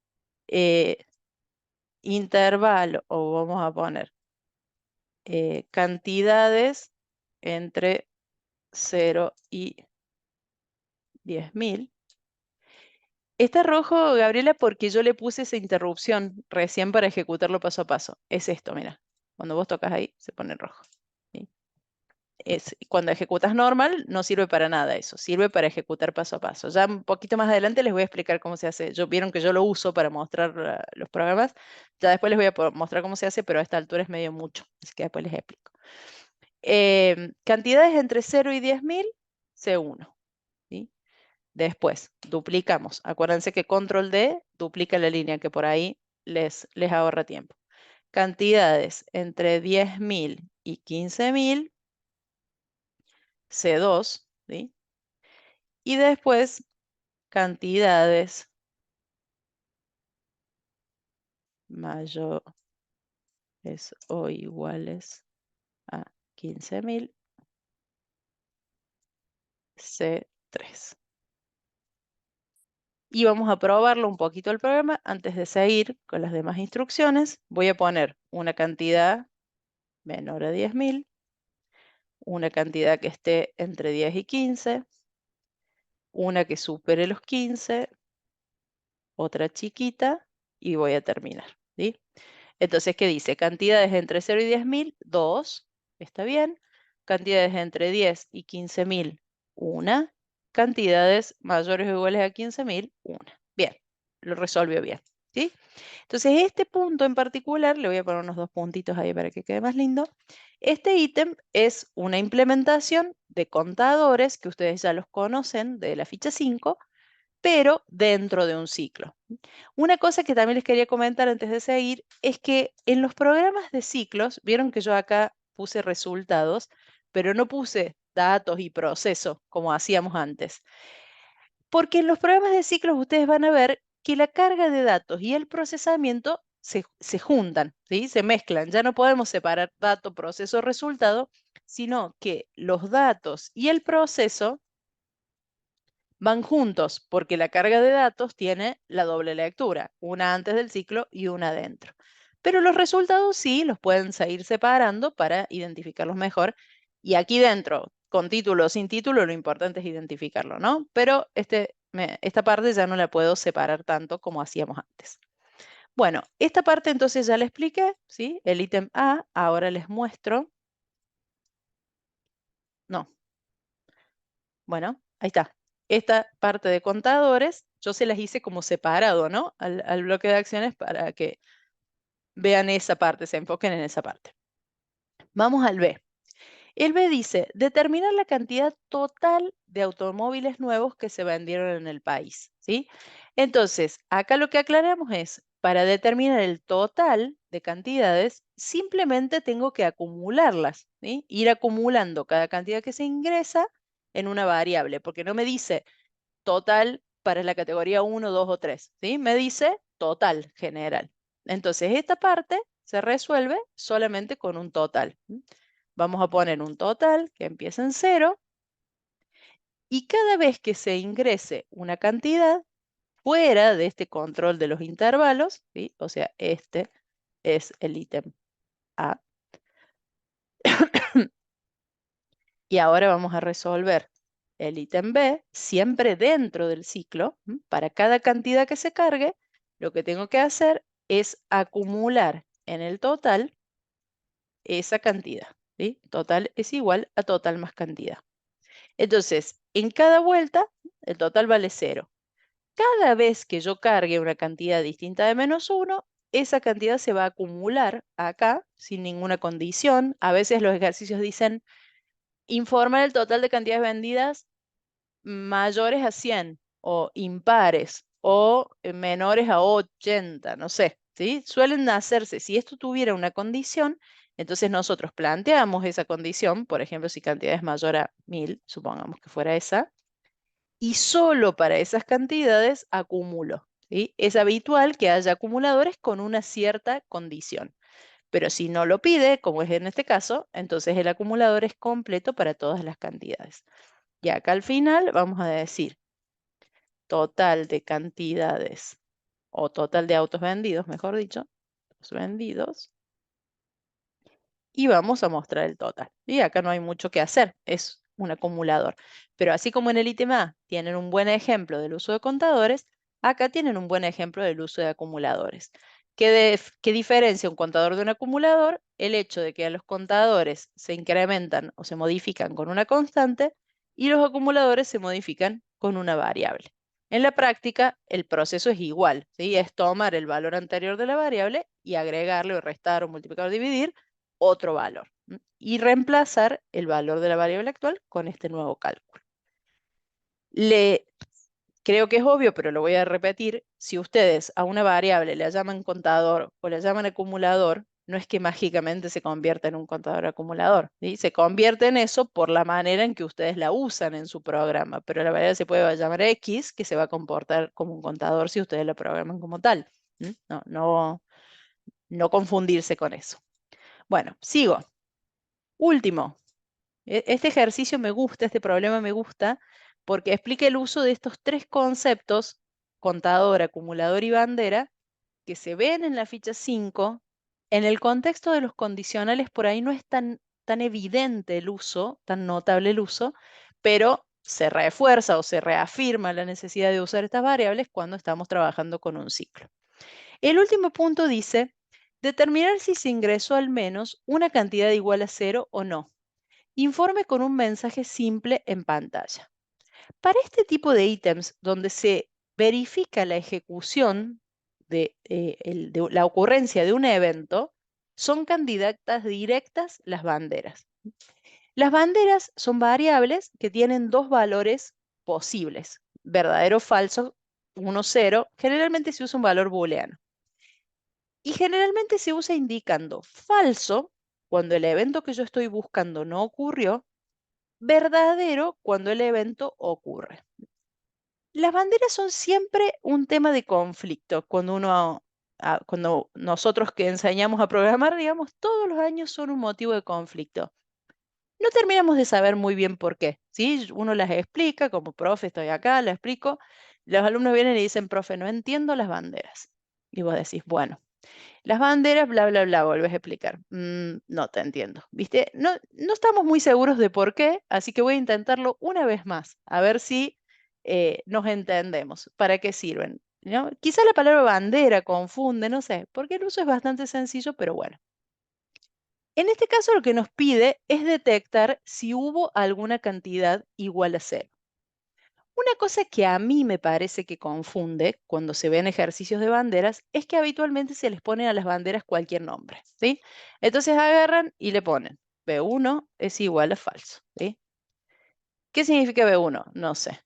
eh, intervalo, o vamos a poner cantidades entre 0 y 10.000. Está rojo, Gabriela, porque yo le puse esa interrupción recién para ejecutarlo paso a paso. Es esto, mira. Cuando vos tocas ahí, se pone rojo. ¿Sí? Cuando ejecutas normal, no sirve para nada eso. Sirve para ejecutar paso a paso. Ya un poquito más adelante les voy a explicar cómo se hace. Vieron que yo lo uso para mostrar los programas. Ya después les voy a mostrar cómo se hace, pero a esta altura es medio mucho. Así que después les explico. Cantidades entre 0 y 10.000, C1. ¿Sí? Después, duplicamos. Acuérdense que control D duplica la línea, que por ahí les ahorra tiempo. Cantidades entre 10.000 y 15.000, C2, ¿sí? Y después, cantidades mayores o iguales a 15.000, C3. Y vamos a probarlo un poquito el programa antes de seguir con las demás instrucciones. Voy a poner una cantidad menor a 10.000, una cantidad que esté entre 10 y 15, una que supere los 15, otra chiquita y voy a terminar, ¿sí? Entonces, ¿qué dice? Cantidades entre 0 y 10.000, 2, está bien. Cantidades entre 10 y 15.000, 1. Cantidades mayores o iguales a 15.000, 1. Bien, lo resolvió bien, ¿sí? Entonces, este punto en particular, le voy a poner unos 2 puntitos ahí para que quede más lindo. Este ítem es una implementación de contadores que ustedes ya los conocen de la ficha 5, pero dentro de un ciclo. Una cosa que también les quería comentar antes de seguir es que en los programas de ciclos, vieron que yo acá puse resultados, pero no puse datos y proceso como hacíamos antes. Porque en los programas de ciclos ustedes van a ver que la carga de datos y el procesamiento se juntan, ¿sí? Se mezclan. Ya no podemos separar dato, proceso, resultado, sino que los datos y el proceso van juntos porque la carga de datos tiene la doble lectura, una antes del ciclo y una dentro. Pero los resultados sí los pueden seguir separando para identificarlos mejor. Y aquí dentro, con título o sin título, lo importante es identificarlo, ¿no? Pero esta parte ya no la puedo separar tanto como hacíamos antes. Bueno, esta parte entonces ya la expliqué, ¿sí? El ítem A, ahora les muestro. No, bueno, ahí está. Esta parte de contadores, yo se las hice como separado, ¿no? Al bloque de acciones para que vean esa parte, se enfoquen en esa parte. Vamos al B. El B dice, determinar la cantidad total de automóviles nuevos que se vendieron en el país, ¿sí? Entonces, acá lo que aclaramos es, para determinar el total de cantidades, simplemente tengo que acumularlas, ¿sí? Ir acumulando cada cantidad que se ingresa en una variable, porque no me dice total para la categoría 1, 2 o 3, ¿sí? Me dice total general. Entonces, esta parte se resuelve solamente con un total. Vamos a poner un total que empieza en 0 y cada vez que se ingrese una cantidad fuera de este control de los intervalos, ¿sí? O sea, este es el ítem A. Y ahora vamos a resolver el ítem B, siempre dentro del ciclo. Para cada cantidad que se cargue, lo que tengo que hacer es acumular en el total esa cantidad, ¿sí? Total es igual a total más cantidad. Entonces, en cada vuelta, el total vale 0. Cada vez que yo cargue una cantidad distinta de -1, esa cantidad se va a acumular acá sin ninguna condición. A veces los ejercicios dicen informar el total de cantidades vendidas mayores a 100 o impares o menores a 80, no sé, ¿sí? Suelen hacerse, si esto tuviera una condición, entonces nosotros planteamos esa condición, por ejemplo, si cantidad es mayor a 1000, supongamos que fuera esa, y solo para esas cantidades acumulo, ¿sí? Es habitual que haya acumuladores con una cierta condición. Pero si no lo pide, como es en este caso, entonces el acumulador es completo para todas las cantidades. Y acá al final vamos a decir total de cantidades o total de autos vendidos, mejor dicho, autos vendidos, y vamos a mostrar el total. Y acá no hay mucho que hacer, es un acumulador. Pero así como en el ítem A tienen un buen ejemplo del uso de contadores, acá tienen un buen ejemplo del uso de acumuladores. ¿Qué diferencia un contador de un acumulador? El hecho de que a los contadores se incrementan o se modifican con una constante y los acumuladores se modifican con una variable. En la práctica, el proceso es igual, ¿sí? Es tomar el valor anterior de la variable y agregarle o restar o multiplicar o dividir otro valor, ¿m? Y reemplazar el valor de la variable actual con este nuevo cálculo. Le Creo que es obvio, pero lo voy a repetir. Si ustedes a una variable le llaman contador o le llaman acumulador, no es que mágicamente se convierta en un contador acumulador, ¿sí? Se convierte en eso por la manera en que ustedes la usan en su programa, pero la variable se puede llamar X, que se va a comportar como un contador si ustedes lo programan como tal. No confundirse con eso. Bueno, sigo. Último, este ejercicio me gusta, este problema me gusta, porque explica el uso de estos tres conceptos, contador, acumulador y bandera, que se ven en la ficha 5. En el contexto de los condicionales, por ahí no es tan evidente el uso, tan notable el uso, pero se refuerza o se reafirma la necesidad de usar estas variables cuando estamos trabajando con un ciclo. El último punto dice, determinar si se ingresó al menos una cantidad igual a cero o no. Informe con un mensaje simple en pantalla. Para este tipo de ítems donde se verifica la ejecución de la ocurrencia de un evento, son candidatas directas las banderas. Las banderas son variables que tienen dos valores posibles, verdadero o falso, 1, 0. Generalmente se usa un valor booleano. Y generalmente se usa indicando falso cuando el evento que yo estoy buscando no ocurrió, verdadero cuando el evento ocurre. Las banderas son siempre un tema de conflicto cuando nosotros que enseñamos a programar, digamos, todos los años son un motivo de conflicto. No terminamos de saber muy bien por qué, ¿sí? Uno las explica, como profe, estoy acá, la explico. Los alumnos vienen y dicen, profe, no entiendo las banderas. Y vos decís, bueno, las banderas, bla, bla, bla, volvés a explicar. No te entiendo, ¿viste? No estamos muy seguros de por qué, así que voy a intentarlo una vez más, a ver si nos entendemos. ¿Para qué sirven? ¿No? Quizá la palabra bandera confunde, no sé, porque el uso es bastante sencillo, pero bueno. En este caso lo que nos pide es detectar si hubo alguna cantidad igual a cero. Una cosa que a mí me parece que confunde cuando se ven ejercicios de banderas es que habitualmente se les ponen a las banderas cualquier nombre, ¿sí? Entonces agarran y le ponen B1 es igual a falso, ¿sí? ¿Qué significa B1? No sé.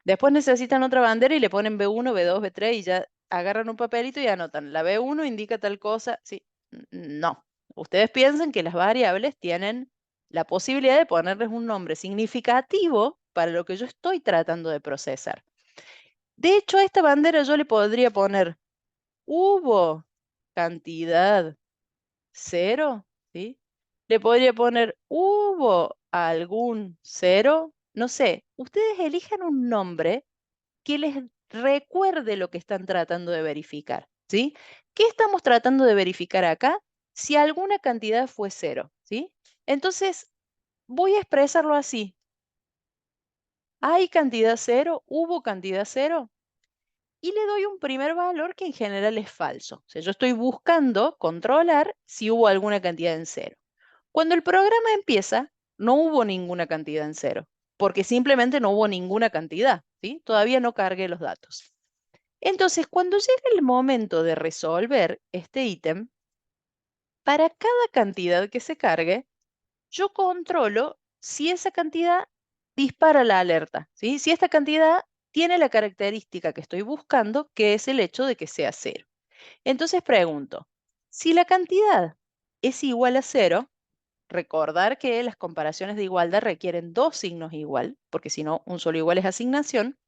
Después necesitan otra bandera y le ponen B1, B2, B3 y ya agarran un papelito y anotan. La B1 indica tal cosa, ¿sí? No. Ustedes piensan que las variables tienen la posibilidad de ponerles un nombre significativo para lo que yo estoy tratando de procesar. De hecho, a esta bandera yo le podría poner hubo cantidad cero, ¿sí? Le podría poner hubo algún cero, no sé, ustedes elijan un nombre que les recuerde lo que están tratando de verificar, ¿sí? ¿Qué estamos tratando de verificar acá? Si alguna cantidad fue cero, ¿sí? Entonces, voy a expresarlo así. ¿Hay cantidad cero? ¿Hubo cantidad cero? Y le doy un primer valor que en general es falso. O sea, yo estoy buscando controlar si hubo alguna cantidad en cero. Cuando el programa empieza, no hubo ninguna cantidad en cero, porque simplemente no hubo ninguna cantidad, ¿sí? Todavía no cargué los datos. Entonces, cuando llega el momento de resolver este ítem, para cada cantidad que se cargue, yo controlo si esa cantidad dispara la alerta, ¿sí? Si esta cantidad tiene la característica que estoy buscando, que es el hecho de que sea cero. Entonces pregunto, si la cantidad es igual a cero, recordar que las comparaciones de igualdad requieren dos signos igual, porque si no, un solo igual es asignación,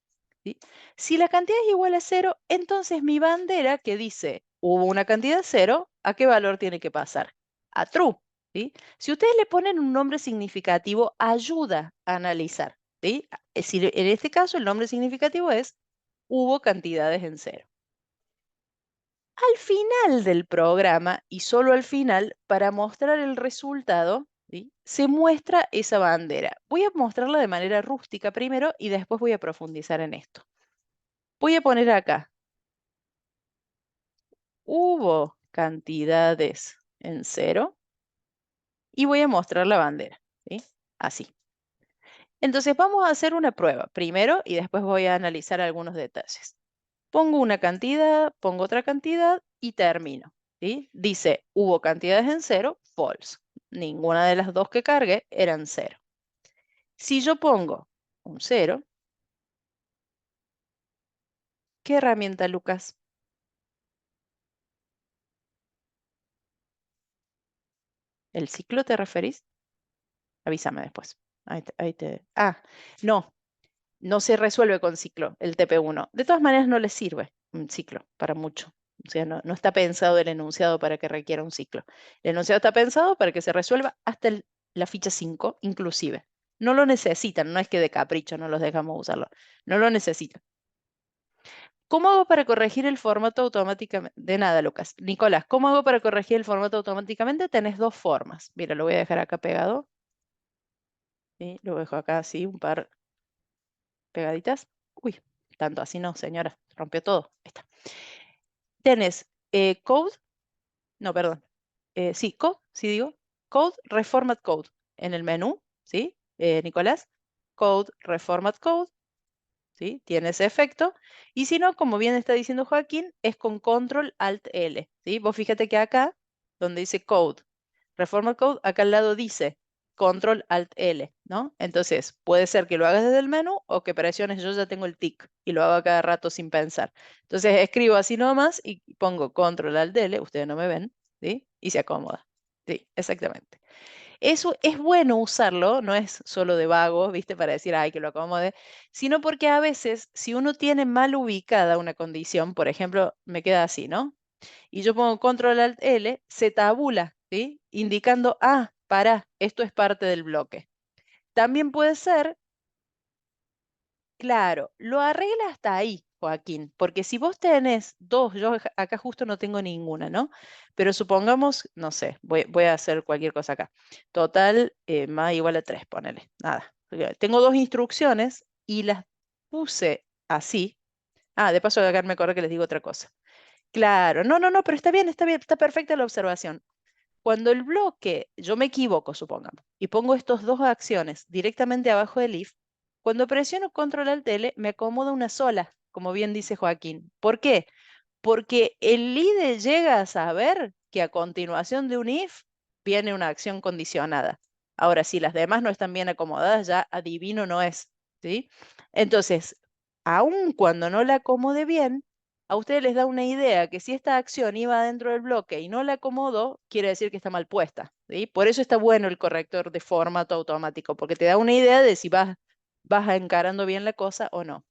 ¿sí? Si la cantidad es igual a cero, entonces mi bandera que dice hubo una cantidad cero, ¿a qué valor tiene que pasar? A true, ¿sí? Si ustedes le ponen un nombre significativo, ayuda a analizar, ¿sí? Es decir, en este caso el nombre significativo es hubo cantidades en cero. Al final del programa, y solo al final, para mostrar el resultado, ¿sí? Se muestra esa bandera. Voy a mostrarla de manera rústica primero y después voy a profundizar en esto. Voy a poner acá, hubo cantidades en cero y voy a mostrar la bandera, ¿sí? Así. Entonces vamos a hacer una prueba primero y después voy a analizar algunos detalles. Pongo una cantidad, pongo otra cantidad y termino, ¿sí? Dice, hubo cantidades en cero, false. Ninguna de las dos que cargué eran cero. Si yo pongo un cero, ¿qué herramienta, Lucas? ¿El ciclo te referís? Avísame después. Ah, no, no se resuelve con ciclo el TP1. De todas maneras, no le sirve un ciclo para mucho. O sea, no está pensado el enunciado para que requiera un ciclo. El enunciado está pensado para que se resuelva hasta la ficha 5, inclusive. No lo necesitan, no es que de capricho no los dejamos usarlo. No lo necesitan. ¿Cómo hago para corregir el formato automáticamente? De nada, Lucas. Nicolás, ¿cómo hago para corregir el formato automáticamente? Tenés dos formas. Mira, lo voy a dejar acá pegado. ¿Sí? Lo dejo acá así, un par pegaditas. Uy, tanto así no, señora. Rompió todo. Ahí está. Tenés code, no, perdón. Sí, code, sí digo. Code, reformat code. En el menú, ¿sí? Nicolás. Code, reformat code. ¿Sí? Tiene ese efecto. Y si no, como bien está diciendo Joaquín, es con Control Alt L, ¿sí? Vos fíjate que acá, donde dice Code, Reformat Code, acá al lado dice Control Alt L, ¿no? Entonces, puede ser que lo hagas desde el menú o que presiones, yo ya tengo el tic y lo hago a cada rato sin pensar. Entonces, escribo así nomás y pongo Control Alt L, ustedes no me ven, ¿sí? Y se acomoda. Sí, exactamente. Eso es bueno usarlo, no es solo de vago, ¿viste? Para decir, ay, que lo acomode, sino porque a veces, si uno tiene mal ubicada una condición, por ejemplo, me queda así, ¿no? Y yo pongo Control Alt L, se tabula, ¿sí? Indicando, ah, para, esto es parte del bloque. También puede ser. Claro, lo arregla hasta ahí, Joaquín, porque si vos tenés dos, yo acá justo no tengo ninguna, ¿no? Pero supongamos, no sé, voy a hacer cualquier cosa acá. Total, más igual a 3, ponele, nada. Tengo dos instrucciones y las puse así. Ah, de paso acá me acuerdo que les digo otra cosa. Claro, no, pero está bien, está perfecta la observación. Cuando el bloque, yo me equivoco, supongamos, y pongo estos dos acciones directamente abajo del if, cuando presiono control alt L, me acomoda una sola, como bien dice Joaquín. ¿Por qué? Porque el líder llega a saber que a continuación de un if viene una acción condicionada. Ahora, si las demás no están bien acomodadas, ya adivino no es, ¿sí? Entonces, aun cuando no la acomode bien, a ustedes les da una idea que si esta acción iba dentro del bloque y no la acomodó, quiere decir que está mal puesta, ¿sí? Por eso está bueno el corrector de formato automático, porque te da una idea de si vas encarando bien la cosa o no.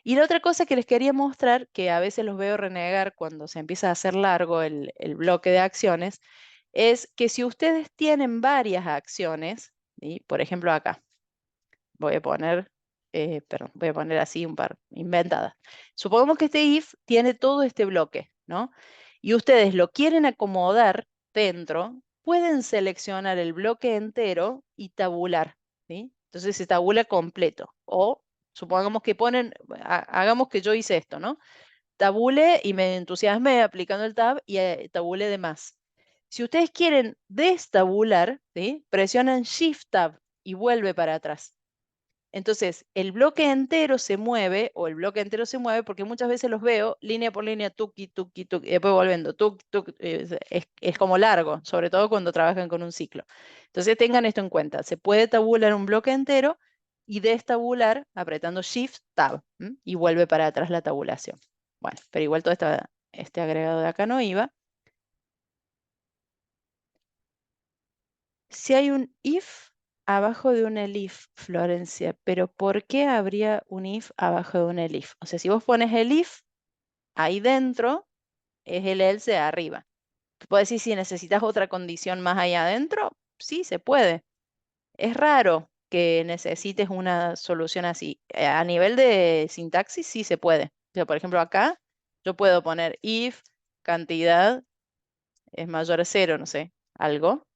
Y la otra cosa que les quería mostrar, que a veces los veo renegar cuando se empieza a hacer largo el bloque de acciones, es que si ustedes tienen varias acciones, ¿sí? Por ejemplo acá, voy a poner, perdón, voy a poner así un par inventadas. Supongamos que este if tiene todo este bloque, ¿no? Y ustedes lo quieren acomodar dentro, pueden seleccionar el bloque entero y tabular, ¿sí? Entonces se tabula completo. O supongamos que ponen, hagamos que yo hice esto, ¿no? Tabule y me entusiasmé aplicando el tab y tabule de más. Si ustedes quieren destabular, ¿sí? Presionan Shift Tab y vuelve para atrás. Entonces, el bloque entero se mueve, o el bloque entero se mueve, porque muchas veces los veo línea por línea, tuki, tuki, tuki, y después volviendo, tuk, tuk, es como largo, sobre todo cuando trabajan con un ciclo. Entonces, tengan esto en cuenta. Se puede tabular un bloque entero y destabular apretando Shift Tab, ¿m? Y vuelve para atrás la tabulación. Bueno, pero igual todo este agregado de acá no iba. Si hay un if abajo de un elif, Florencia, pero ¿por qué habría un if abajo de un elif? O sea, si vos pones el if, ahí dentro es el else arriba. Puedes decir si necesitas otra condición más ahí adentro, sí, se puede. Es raro que necesites una solución así. A nivel de sintaxis, sí se puede. O sea, por ejemplo, acá yo puedo poner if cantidad es mayor a cero, no sé, algo.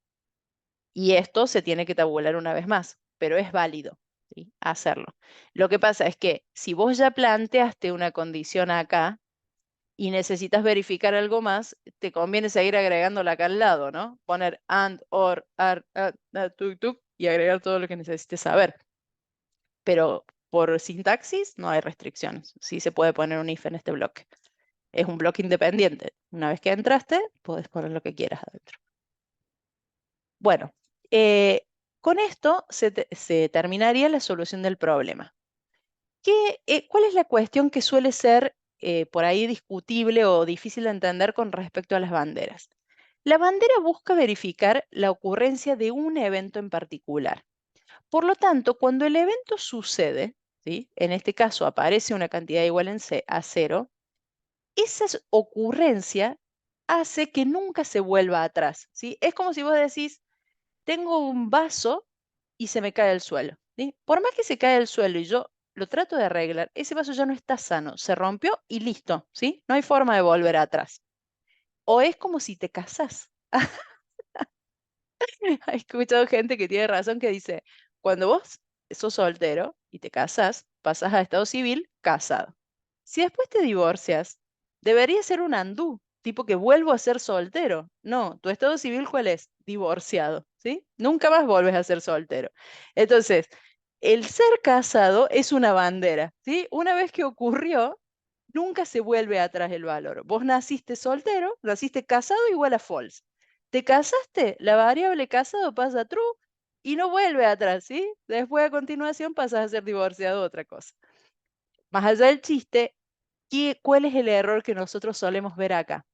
Y esto se tiene que tabular una vez más, pero es válido, ¿sí? Hacerlo. Lo que pasa es que si vos ya planteaste una condición acá y necesitas verificar algo más, te conviene seguir agregándola acá al lado, ¿no? Poner and, or, are, tuk, tuk, y agregar todo lo que necesites saber. Pero por sintaxis no hay restricciones. Sí se puede poner un if en este bloque. Es un bloque independiente. Una vez que entraste, puedes poner lo que quieras adentro. Bueno, eh, con esto se terminaría la solución del problema. ¿Cuál es la cuestión que suele ser por ahí discutible o difícil de entender con respecto a las banderas? La bandera busca verificar la ocurrencia de un evento en particular. Por lo tanto, cuando el evento sucede, ¿sí? En este caso aparece una cantidad igual a cero, esa ocurrencia hace que nunca se vuelva atrás, ¿sí? Es como si vos decís, tengo un vaso y se me cae al suelo, ¿sí? Por más que se cae al suelo y yo lo trato de arreglar, ese vaso ya no está sano, se rompió y listo, ¿sí? No hay forma de volver atrás. O es como si te casás. He escuchado gente que tiene razón que dice, cuando vos sos soltero y te casas, pasas a estado civil casado. Si después te divorcias, debería ser un andú, tipo que vuelvo a ser soltero. No, tu estado civil, ¿cuál es? Divorciado, ¿sí? Nunca más vuelves a ser soltero. Entonces, el ser casado es una bandera, ¿sí? Una vez que ocurrió, nunca se vuelve atrás el valor. Vos naciste soltero, naciste casado igual a false. Te casaste, la variable casado pasa a true y no vuelve atrás, ¿sí? Después a continuación pasas a ser divorciado, otra cosa. Más allá del chiste, ¿cuál es el error que nosotros solemos ver acá?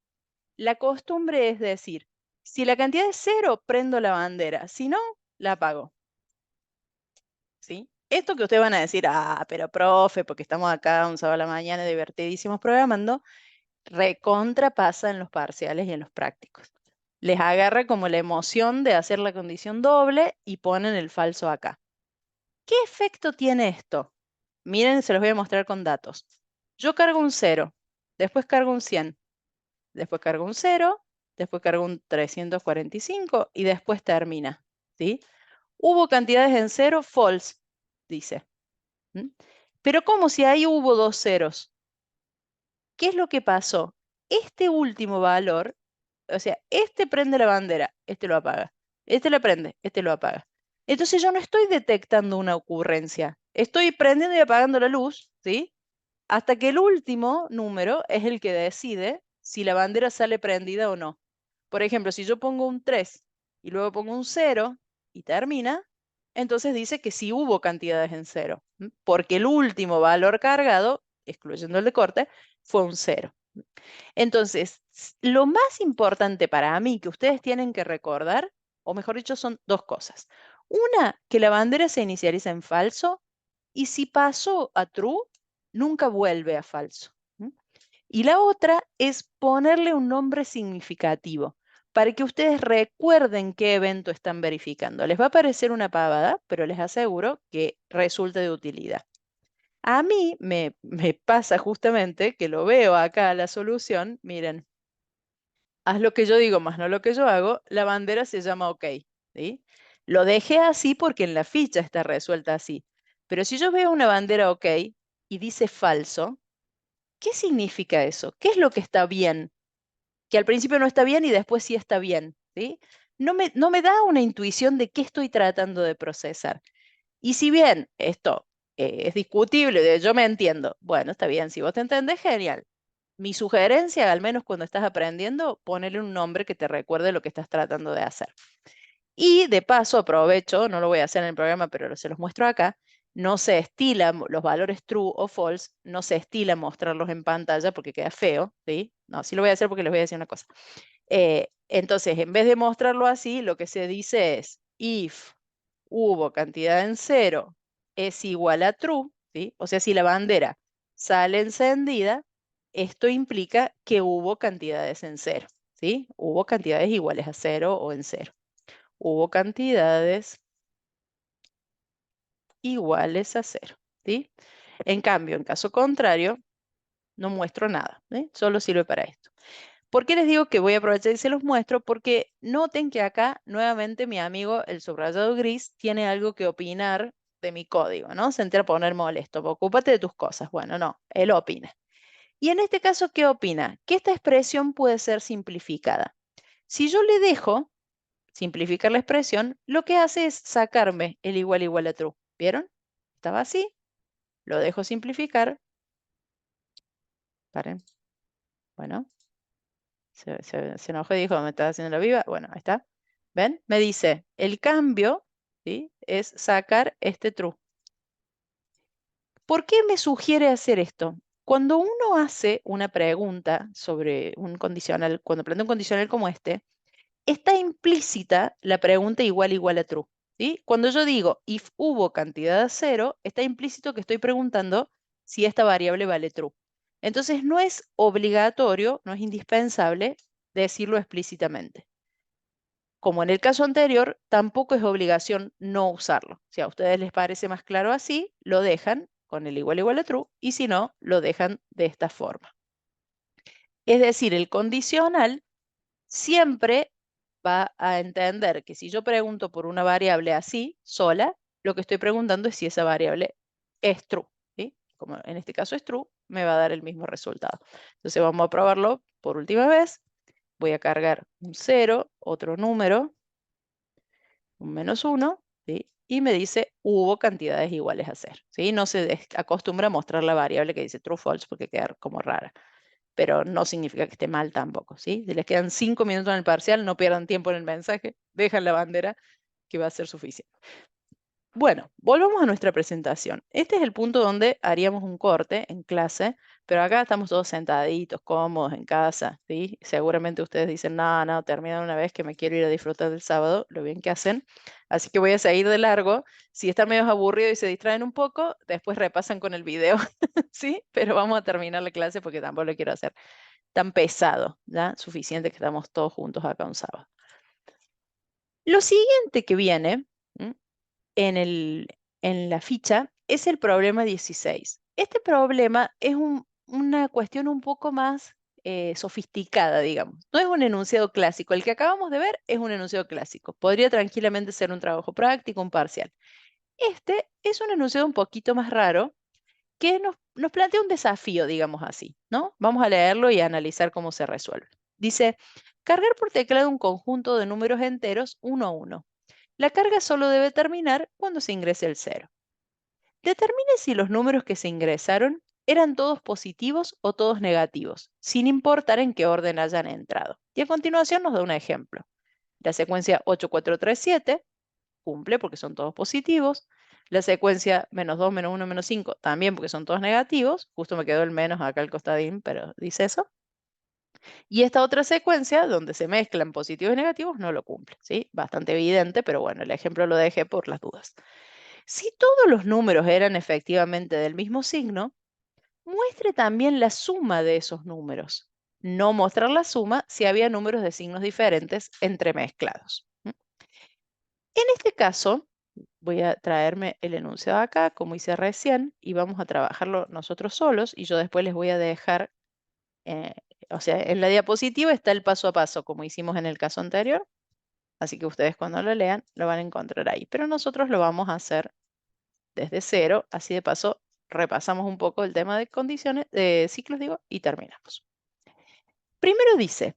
La costumbre es decir, si la cantidad es cero, prendo la bandera, si no, la apago, ¿sí? Esto que ustedes van a decir, pero profe, porque estamos acá un sábado a la mañana divertidísimos programando, recontra pasa en los parciales y en los prácticos. Les agarra como la emoción de hacer la condición doble y ponen el falso acá. ¿Qué efecto tiene esto? Miren, se los voy a mostrar con datos. Yo cargo un 0, después cargo un 100, después cargo un 0, después cargo un 345 y después termina, ¿sí? Hubo cantidades en 0, false, dice. ¿Mm? Pero ¿cómo si ahí hubo dos ceros? ¿Qué es lo que pasó? Este último valor, o sea, este prende la bandera, este lo apaga. Este la prende, este lo apaga. Entonces yo no estoy detectando una ocurrencia. Estoy prendiendo y apagando la luz, ¿sí? Hasta que el último número es el que decide si la bandera sale prendida o no. Por ejemplo, si yo pongo un 3 y luego pongo un 0 y termina, entonces dice que sí hubo cantidades en 0, porque el último valor cargado, excluyendo el de corte, fue un 0. Entonces, lo más importante para mí que ustedes tienen que recordar, o mejor dicho, son dos cosas. Una, que la bandera se inicializa en falso y si pasó a true, nunca vuelve a falso. Y la otra es ponerle un nombre significativo para que ustedes recuerden qué evento están verificando. Les va a parecer una pavada, pero les aseguro que resulta de utilidad. A mí me pasa justamente que lo veo acá la solución. Miren, haz lo que yo digo más no lo que yo hago. La bandera se llama OK, ¿sí? Lo dejé así porque en la ficha está resuelta así. Pero si yo veo una bandera OK y dice falso, ¿qué significa eso? ¿Qué es lo que está bien? Que al principio no está bien y después sí está bien, ¿sí? No me da una intuición de qué estoy tratando de procesar. Y si bien esto es discutible, yo me entiendo, bueno, está bien, si vos te entendés, genial. Mi sugerencia, al menos cuando estás aprendiendo, ponele un nombre que te recuerde lo que estás tratando de hacer. Y de paso, aprovecho, no lo voy a hacer en el programa, pero se los muestro acá, no se estila los valores true o false, no se estila mostrarlos en pantalla porque queda feo, ¿sí? No, sí lo voy a hacer porque les voy a decir una cosa. Entonces, en vez de mostrarlo así, lo que se dice es, if hubo cantidad en cero es igual a true, ¿sí? O sea, si la bandera sale encendida, esto implica que hubo cantidades en cero, ¿sí? Hubo cantidades iguales a cero o en cero. Hubo cantidades iguales a cero, ¿sí? En cambio, en caso contrario, no muestro nada, ¿sí? Solo sirve para esto. ¿Por qué les digo que voy a aprovechar y se los muestro? Porque noten que acá nuevamente mi amigo, el subrayado gris, tiene algo que opinar de mi código, ¿no? Se entera a poner molesto. Ocúpate de tus cosas. Bueno, no, él opina. Y en este caso, ¿qué opina? Que esta expresión puede ser simplificada. Si yo le dejo simplificar la expresión, lo que hace es sacarme el igual a true. ¿Vieron? Estaba así, lo dejo simplificar. Paren. Bueno, se enojó y dijo, me estás haciendo la viva. Bueno, ahí está. ¿Ven? Me dice, el cambio, ¿sí?, es sacar este true. ¿Por qué me sugiere hacer esto? Cuando uno hace una pregunta sobre un condicional, cuando plantea un condicional como este, está implícita la pregunta igual a true, ¿sí? Cuando yo digo if hubo cantidad de cero, está implícito que estoy preguntando si esta variable vale true. Entonces no es obligatorio, no es indispensable decirlo explícitamente. Como en el caso anterior, tampoco es obligación no usarlo. Si a ustedes les parece más claro así, lo dejan con el igual a true, y si no, lo dejan de esta forma. Es decir, el condicional siempre va a entender que si yo pregunto por una variable así, sola, lo que estoy preguntando es si esa variable es true, ¿sí? Como en este caso es true, me va a dar el mismo resultado. Entonces vamos a probarlo por última vez. Voy a cargar un 0, otro número, un -1, ¿sí? Y me dice hubo cantidades iguales a 0, ¿sí? No se acostumbra a mostrar la variable que dice true false porque queda como rara, pero no significa que esté mal tampoco, ¿sí? Si les quedan 5 minutos en el parcial, no pierdan tiempo en el mensaje, dejan la bandera que va a ser suficiente. Bueno, volvamos a nuestra presentación. Este es el punto donde haríamos un corte en clase, pero acá estamos todos sentaditos, cómodos en casa, ¿sí? Seguramente ustedes dicen, no, no, terminan una vez que me quiero ir a disfrutar del sábado, lo bien que hacen. Así que voy a seguir de largo. Si están medio aburridos y se distraen un poco, después repasan con el video, ¿sí? Pero vamos a terminar la clase porque tampoco lo quiero hacer tan pesado, ¿ya? Suficiente que estamos todos juntos acá un sábado. Lo siguiente que viene, ¿m?, en en la ficha es el problema 16. Este problema es una cuestión un poco más sofisticada, digamos. No es un enunciado clásico. El que acabamos de ver es un enunciado clásico. Podría tranquilamente ser un trabajo práctico, un parcial. Este es un enunciado un poquito más raro que nos plantea un desafío, digamos así, ¿no? Vamos a leerlo y a analizar cómo se resuelve. Dice, cargar por teclado un conjunto de números enteros uno a uno. La carga solo debe terminar cuando se ingrese el 0. Determine si los números que se ingresaron eran todos positivos o todos negativos, sin importar en qué orden hayan entrado. Y a continuación nos da un ejemplo. La secuencia 8437 cumple porque son todos positivos. La secuencia -2, -1, -5 también porque son todos negativos. Justo me quedó el menos acá al costadín, pero dice eso. Y esta otra secuencia, donde se mezclan positivos y negativos, no lo cumple, ¿sí? Bastante evidente, pero bueno, el ejemplo lo dejé por las dudas. Si todos los números eran efectivamente del mismo signo, muestre también la suma de esos números. No mostrar la suma si había números de signos diferentes entremezclados. En este caso, voy a traerme el enunciado acá, como hice recién, y vamos a trabajarlo nosotros solos, y yo después les voy a dejar, eh, o sea, en la diapositiva está el paso a paso, como hicimos en el caso anterior, así que ustedes cuando lo lean lo van a encontrar ahí, pero nosotros lo vamos a hacer desde cero, así de paso repasamos un poco el tema de condiciones, de ciclos, digo, y terminamos. Primero dice,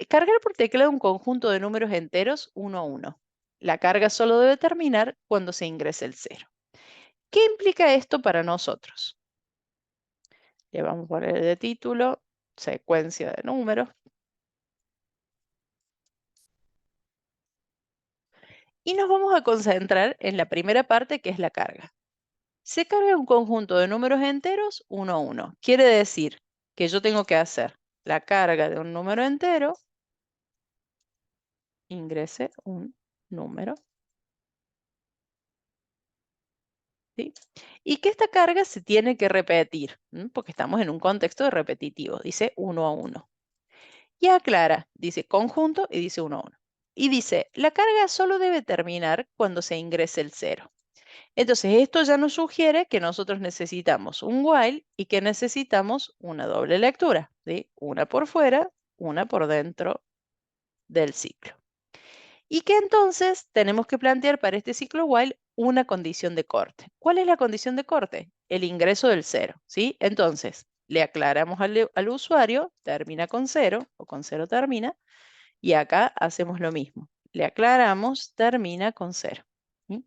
cargar por teclado un conjunto de números enteros uno a uno. La carga solo debe terminar cuando se ingrese el 0. ¿Qué implica esto para nosotros? Le vamos a poner de título, secuencia de números. Y nos vamos a concentrar en la primera parte, que es la carga. Se carga un conjunto de números enteros uno a uno. Quiere decir que yo tengo que hacer la carga de un número entero, ingrese un número, ¿sí? Y que esta carga se tiene que repetir, porque estamos en un contexto de repetitivo, dice uno a uno. Y aclara, dice conjunto y dice uno a uno. Y dice, la carga solo debe terminar cuando se ingrese el 0. Entonces, esto ya nos sugiere que nosotros necesitamos un while y que necesitamos una doble lectura, ¿sí? Una por fuera, una por dentro del ciclo. Y que entonces tenemos que plantear para este ciclo while una condición de corte. ¿Cuál es la condición de corte? El ingreso del cero, ¿sí? Entonces, le aclaramos al usuario, termina con cero o con cero termina, y acá hacemos lo mismo. Le aclaramos, termina con cero. ¿Sí?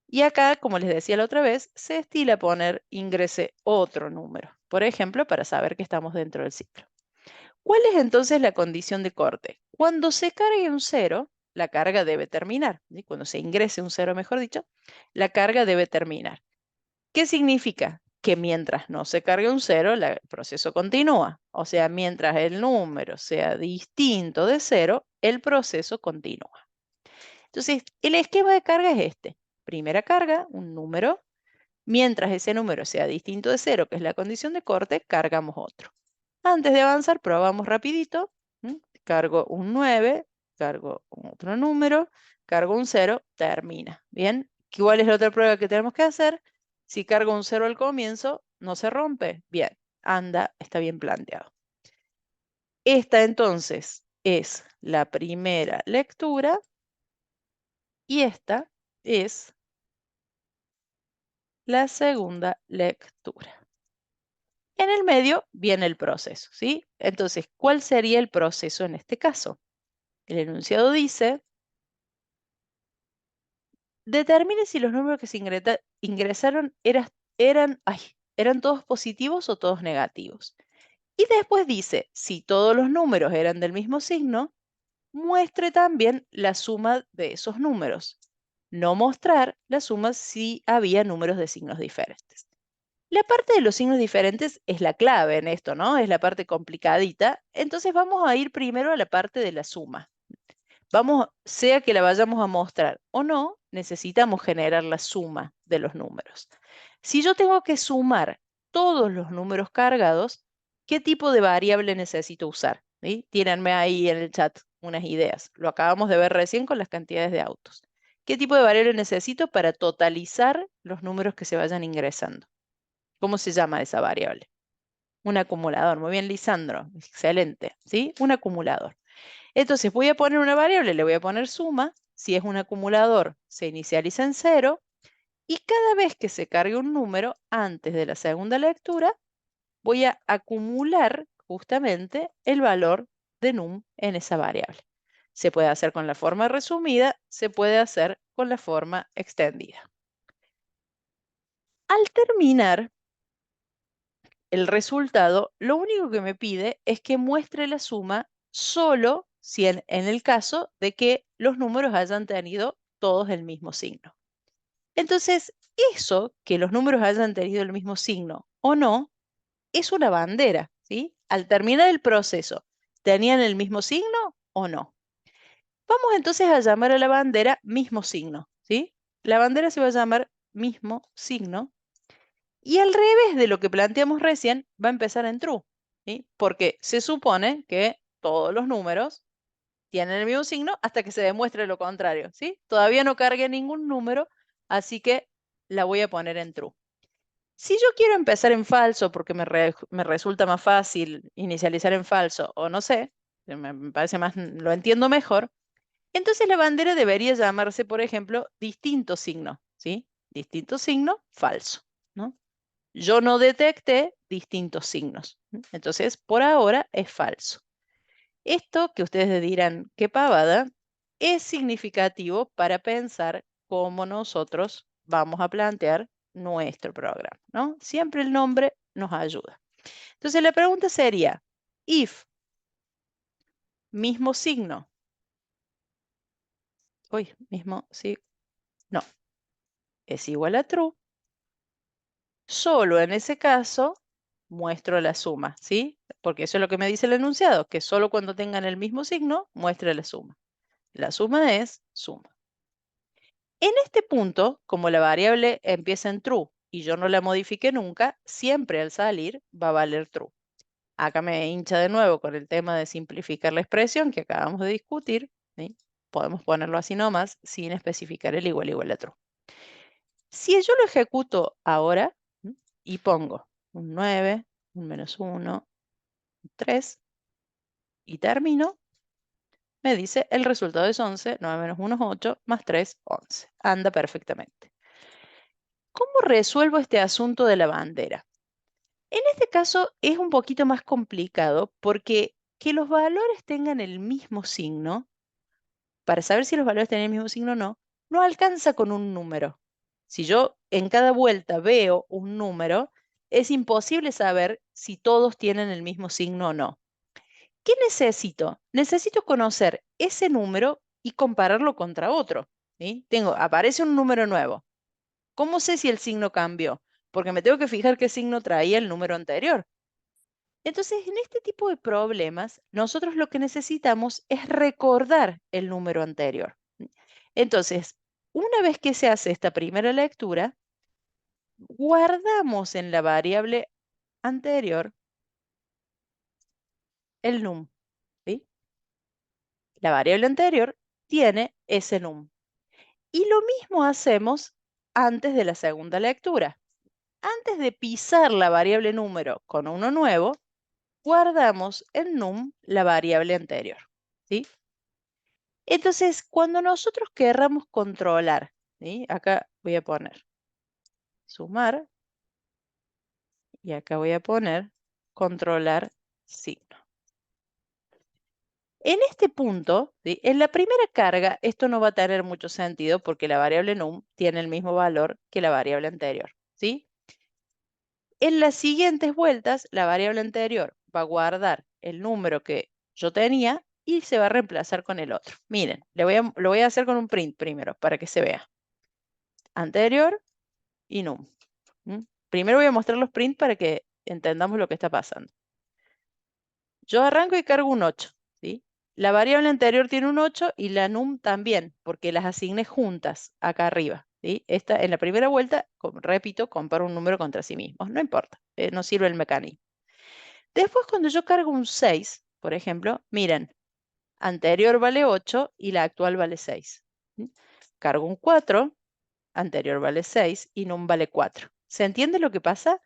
Y acá, como les decía la otra vez, se estila poner ingrese otro número, por ejemplo, para saber que estamos dentro del ciclo. ¿Cuál es entonces la condición de corte? Cuando se cargue un cero, la carga debe terminar. ¿Sí? Cuando se ingrese un cero, mejor dicho, la carga debe terminar. ¿Qué significa? Que mientras no se cargue un cero, el proceso continúa. O sea, mientras el número sea distinto de cero, el proceso continúa. Entonces, el esquema de carga es este. Primera carga, un número. Mientras ese número sea distinto de cero, que es la condición de corte, cargamos otro. Antes de avanzar, probamos rapidito. Cargo un 9, cargo otro número, cargo un cero, termina. Bien, ¿cuál es la otra prueba que tenemos que hacer? Si cargo un cero al comienzo, ¿no se rompe? Bien, anda, está bien planteado. Esta entonces es la primera lectura y esta es la segunda lectura. En el medio viene el proceso, ¿sí? Entonces, ¿cuál sería el proceso en este caso? El enunciado dice, determine si los números que se ingresaron eran todos positivos o todos negativos. Y después dice, si todos los números eran del mismo signo, muestre también la suma de esos números. No mostrar la suma si había números de signos diferentes. La parte de los signos diferentes es la clave en esto, ¿no? Es la parte complicadita. Entonces vamos a ir primero a la parte de la suma. Vamos, sea que la vayamos a mostrar o no, necesitamos generar la suma de los números. Si yo tengo que sumar todos los números cargados, ¿qué tipo de variable necesito usar? ¿Sí? Tírenme ahí en el chat unas ideas. Lo acabamos de ver recién con las cantidades de autos. ¿Qué tipo de variable necesito para totalizar los números que se vayan ingresando? ¿Cómo se llama esa variable? Un acumulador. Muy bien, Lisandro. Excelente. ¿Sí? Un acumulador. Entonces voy a poner una variable, le voy a poner suma. Si es un acumulador, se inicializa en cero. Y cada vez que se cargue un número antes de la segunda lectura, voy a acumular justamente el valor de num en esa variable. Se puede hacer con la forma resumida, se puede hacer con la forma extendida. Al terminar el resultado, lo único que me pide es que muestre la suma solo si en el caso de que los números hayan tenido todos el mismo signo. Entonces, eso, que los números hayan tenido el mismo signo o no, es una bandera, ¿sí? Al terminar el proceso, ¿tenían el mismo signo o no? Vamos entonces a llamar a la bandera mismo signo, ¿sí? La bandera se va a llamar mismo signo y al revés de lo que planteamos recién, va a empezar en true, ¿sí? Porque se supone que todos los números tienen el mismo signo hasta que se demuestre lo contrario, ¿sí? Todavía no cargué ningún número, así que la voy a poner en true. Si yo quiero empezar en falso porque me resulta más fácil inicializar en falso o no sé, me parece más, lo entiendo mejor, entonces la bandera debería llamarse, por ejemplo, distinto signo, ¿sí? Distinto signo, falso, ¿no? Yo no detecté distintos signos. Entonces, por ahora es falso. Esto que ustedes dirán, qué pavada, es significativo para pensar cómo nosotros vamos a plantear nuestro programa, ¿no? Siempre el nombre nos ayuda. Entonces, la pregunta sería, if mismo signo, uy, mismo, sí, no, es igual a true, solo en ese caso muestro la suma, ¿sí? Porque eso es lo que me dice el enunciado, que solo cuando tengan el mismo signo, muestre la suma. La suma es suma. En este punto, como la variable empieza en true y yo no la modifique nunca, siempre al salir va a valer true. Acá me hincha de nuevo con el tema de simplificar la expresión que acabamos de discutir, ¿sí? Podemos ponerlo así nomás sin especificar el igual a true. Si yo lo ejecuto ahora y pongo un 9, un -1, un 3 y termino, me dice el resultado es 11, 9 menos 1 es 8, más 3, 11. Anda perfectamente. ¿Cómo resuelvo este asunto de la bandera? En este caso es un poquito más complicado porque que los valores tengan el mismo signo, para saber si los valores tienen el mismo signo o no, no alcanza con un número. Si yo en cada vuelta veo un número, es imposible saber si todos tienen el mismo signo o no. ¿Qué necesito? Necesito conocer ese número y compararlo contra otro. ¿Sí? Aparece un número nuevo. ¿Cómo sé si el signo cambió? Porque me tengo que fijar qué signo traía el número anterior. Entonces, en este tipo de problemas, nosotros lo que necesitamos es recordar el número anterior. Entonces, una vez que se hace esta primera lectura, guardamos en la variable anterior el num. ¿Sí? La variable anterior tiene ese num. Y lo mismo hacemos antes de la segunda lectura. Antes de pisar la variable número con uno nuevo, guardamos en num la variable anterior. ¿Sí? Entonces, cuando nosotros querramos controlar, ¿sí? Acá voy a poner sumar y acá voy a poner controlar signo. En este punto, ¿sí? En la primera carga, esto no va a tener mucho sentido porque la variable num tiene el mismo valor que la variable anterior. ¿Sí? En las siguientes vueltas, la variable anterior va a guardar el número que yo tenía y se va a reemplazar con el otro. Miren, lo voy a hacer con un print primero para que se vea. Anterior y num. Primero voy a mostrar los print para que entendamos lo que está pasando. Yo arranco y cargo un 8, ¿sí? La variable anterior tiene un 8 y la num también, porque las asigné juntas acá arriba, ¿sí? En la primera vuelta, repito, comparo un número contra sí mismos. No importa, no sirve el mecanismo. Después, cuando yo cargo un 6, por ejemplo, miren, anterior vale 8 y la actual vale 6. ¿Sí? Cargo un 4, anterior vale 6 y num vale 4. ¿Se entiende lo que pasa?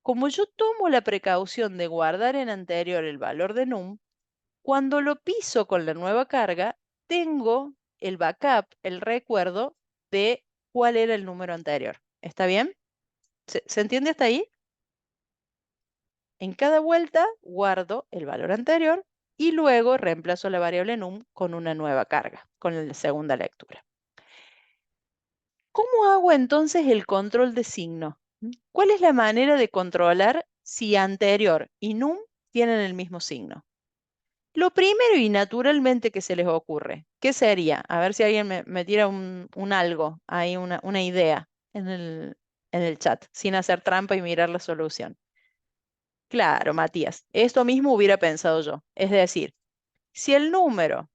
Como yo tomo la precaución de guardar en anterior el valor de num, cuando lo piso con la nueva carga, tengo el backup, el recuerdo de cuál era el número anterior. ¿Está bien? ¿Se entiende hasta ahí? En cada vuelta guardo el valor anterior y luego reemplazo la variable num con una nueva carga, con la segunda lectura. ¿Cómo hago entonces el control de signo? ¿Cuál es la manera de controlar si anterior y num tienen el mismo signo? Lo primero y naturalmente que se les ocurre, ¿qué sería? A ver si alguien me tira un algo, ahí una idea en el chat, sin hacer trampa y mirar la solución. Claro, Matías, esto mismo hubiera pensado yo. Es decir, si el número,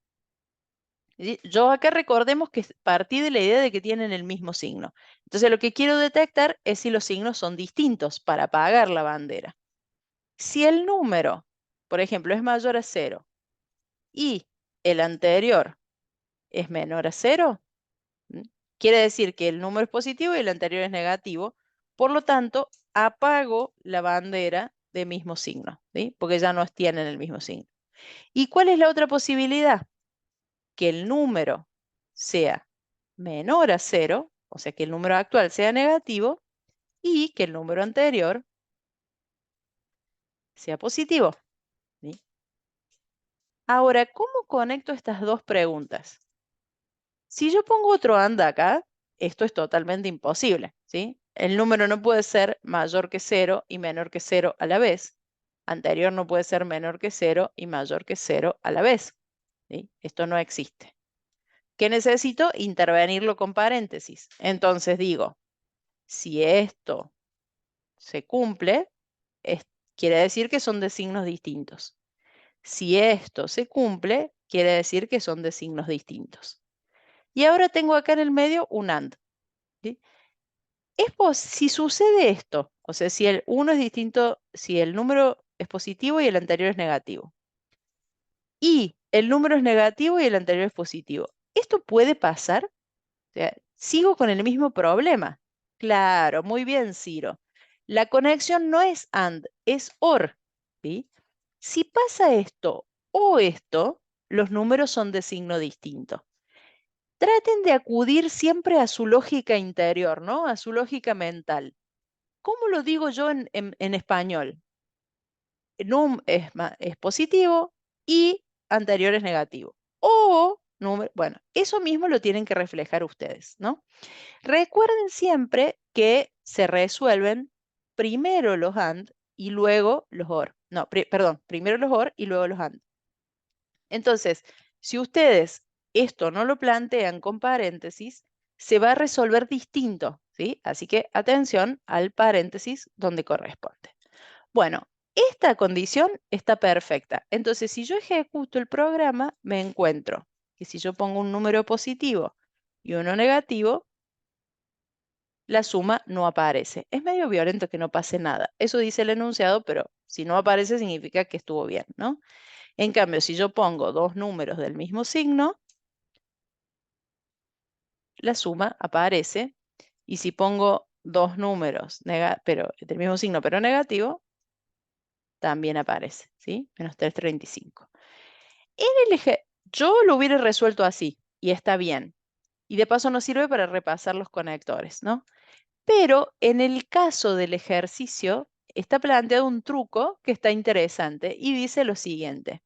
yo acá recordemos que partí de la idea de que tienen el mismo signo. Entonces lo que quiero detectar es si los signos son distintos para apagar la bandera. Si el número, por ejemplo, es mayor a 0 y el anterior es menor a 0, ¿m? Quiere decir que el número es positivo y el anterior es negativo. Por lo tanto, apago la bandera de mismo signo, ¿sí? Porque ya no tienen el mismo signo. ¿Y cuál es la otra posibilidad? Que el número sea menor a 0, o sea, que el número actual sea negativo y que el número anterior sea positivo. ¿Sí? Ahora, ¿cómo conecto estas dos preguntas? Si yo pongo otro AND acá, esto es totalmente imposible, ¿sí? El número no puede ser mayor que 0 y menor que 0 a la vez. Anterior no puede ser menor que 0 y mayor que 0 a la vez. ¿Sí? Esto no existe. ¿Qué necesito? Intervenirlo con paréntesis. Entonces digo, si esto se cumple, quiere decir que son de signos distintos. Si esto se cumple, quiere decir que son de signos distintos. Y ahora tengo acá en el medio un AND. ¿Sí? Si sucede esto, o sea, si el 1 es distinto, si el número es positivo y el anterior es negativo, y el número es negativo y el anterior es positivo, ¿esto puede pasar? O sea, sigo con el mismo problema. Claro, muy bien, Ciro. La conexión no es AND, es OR, ¿sí? Si pasa esto o esto, los números son de signo distinto. Traten de acudir siempre a su lógica interior, ¿no? A su lógica mental. ¿Cómo lo digo yo en español? Num es positivo y anterior es negativo. O número, bueno, eso mismo lo tienen que reflejar ustedes, ¿no? Recuerden siempre que se resuelven primero los AND y luego los OR. No, perdón, primero los OR y luego los AND. Entonces, si ustedes esto no lo plantean con paréntesis, se va a resolver distinto, ¿sí? Así que atención al paréntesis donde corresponde. Bueno, esta condición está perfecta. Entonces, si yo ejecuto el programa, me encuentro que si yo pongo un número positivo y uno negativo, la suma no aparece. Es medio violento que no pase nada. Eso dice el enunciado, pero si no aparece significa que estuvo bien, ¿no? En cambio, si yo pongo dos números del mismo signo, la suma aparece. Y si pongo dos números pero, del mismo signo pero negativo, también aparece, ¿sí? Menos 335. En el yo lo hubiera resuelto así y está bien. Y de paso nos sirve para repasar los conectores, ¿no? Pero en el caso del ejercicio está planteado un truco que está interesante y dice lo siguiente.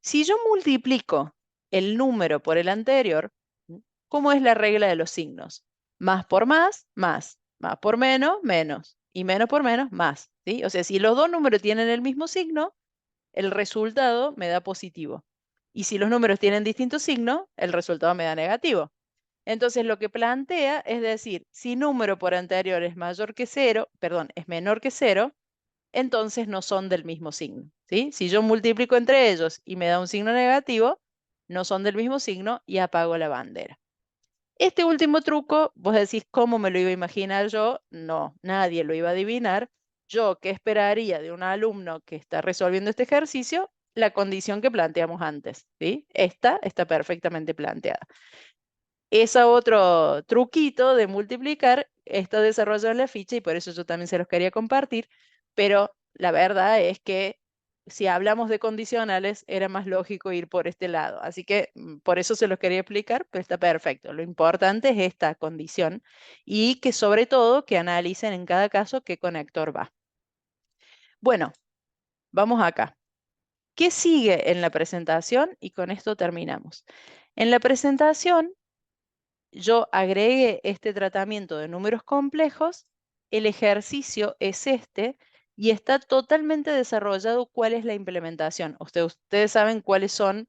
Si yo multiplico el número por el anterior, ¿cómo es la regla de los signos? Más por más, más. Más por menos, menos. Y menos por menos, más. ¿Sí? O sea, si los dos números tienen el mismo signo, el resultado me da positivo. Y si los números tienen distinto signo, el resultado me da negativo. Entonces, lo que plantea es decir, si número por anterior es mayor que cero, perdón, es menor que cero, entonces no son del mismo signo, ¿sí? Si yo multiplico entre ellos y me da un signo negativo, no son del mismo signo y apago la bandera. Este último truco, vos decís, ¿cómo me lo iba a imaginar yo? No, nadie lo iba a adivinar. Yo, ¿qué esperaría de un alumno que está resolviendo este ejercicio? La condición que planteamos antes, ¿sí? Esta está perfectamente planteada. Ese otro truquito de multiplicar está desarrollado en la ficha y por eso yo también se los quería compartir, pero la verdad es que si hablamos de condicionales era más lógico ir por este lado. Así que por eso se los quería explicar, pero está perfecto. Lo importante es esta condición y que sobre todo que analicen en cada caso qué conector va. Bueno, vamos acá. ¿Qué sigue en la presentación? Y con esto terminamos. En la presentación yo agregué este tratamiento de números complejos, el ejercicio es este y está totalmente desarrollado cuál es la implementación. Ustedes saben cuáles son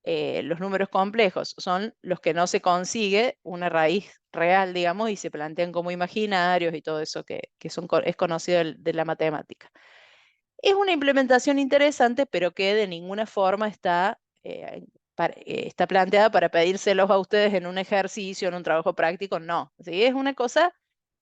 los números complejos, son los que no se consigue una raíz real, digamos, y se plantean como imaginarios y todo eso es conocido de la matemática. Es una implementación interesante, pero que de ninguna forma está planteada para pedírselos a ustedes en un ejercicio, en un trabajo práctico, no. ¿Sí? Es una cosa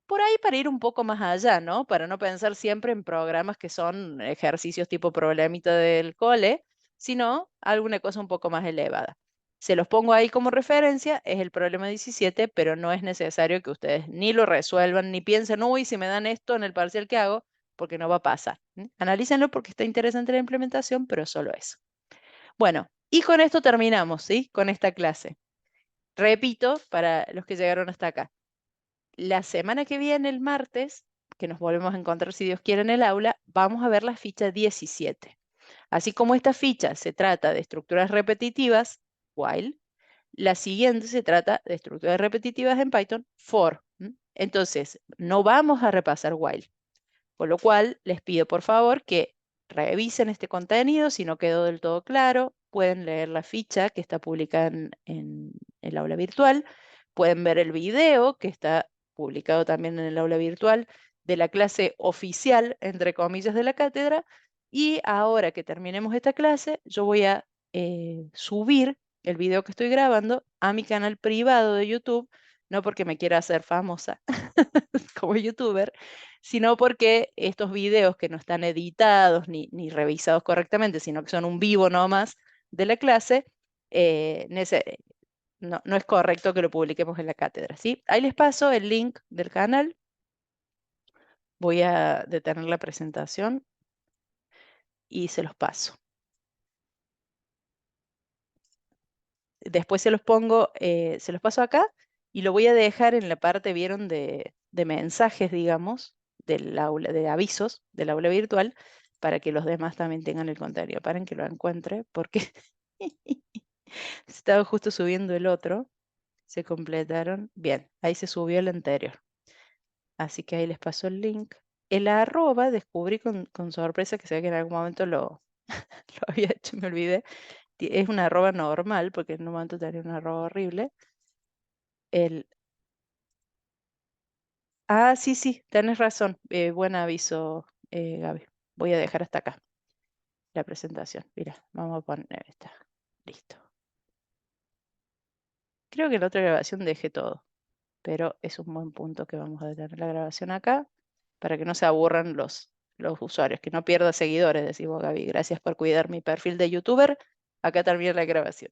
por ahí para ir un poco más allá, ¿no? Para no pensar siempre en programas que son ejercicios tipo problemita del cole, sino alguna cosa un poco más elevada. Se los pongo ahí como referencia, es el problema 17, pero no es necesario que ustedes ni lo resuelvan, ni piensen, uy, si me dan esto en el parcial que hago, porque no va a pasar. Analícenlo porque está interesante la implementación, pero solo eso. Bueno, y con esto terminamos, ¿sí? Con esta clase. Repito, para los que llegaron hasta acá. La semana que viene, el martes, que nos volvemos a encontrar si Dios quiere en el aula, vamos a ver la ficha 17. Así como esta ficha se trata de estructuras repetitivas, while, la siguiente se trata de estructuras repetitivas en Python, for. Entonces, no vamos a repasar while. Con lo cual, les pido por favor que revisen este contenido si no quedó del todo claro. Pueden leer la ficha que está publicada en el aula virtual. Pueden ver el video que está publicado también en el aula virtual de la clase oficial, entre comillas, de la cátedra. Y ahora que terminemos esta clase, yo voy a subir el video que estoy grabando a mi canal privado de YouTube, no porque me quiera hacer famosa como youtuber, sino porque estos videos que no están editados ni revisados correctamente, sino que son un vivo nomás de la clase, no es correcto que lo publiquemos en la cátedra, ¿sí? Ahí les paso el link del canal Voy a detener la presentación y se los paso. Después se los pongo, se los paso acá y lo voy a dejar en la parte, ¿vieron? De mensajes, digamos, del aula, de avisos del aula virtual, para que los demás también tengan el contenido. Paren que lo encuentre, porque estaba justo subiendo el otro. Se completaron. Bien, ahí se subió el anterior. Así que ahí les paso el link. El arroba descubrí con sorpresa que sé que en algún momento lo había hecho, me olvidé. Es una arroba normal, porque en un momento tenía una arroba horrible. El, sí, sí, tenés razón. Buen aviso, Gaby. Voy a dejar hasta acá la presentación. Mira, vamos a poner esta. Listo. Creo que en la otra grabación dejé todo, pero es un buen punto que vamos a detener la grabación acá para que no se aburran los usuarios, que no pierda seguidores, decimos Gaby. Gracias por cuidar mi perfil de youtuber. Acá termina la grabación.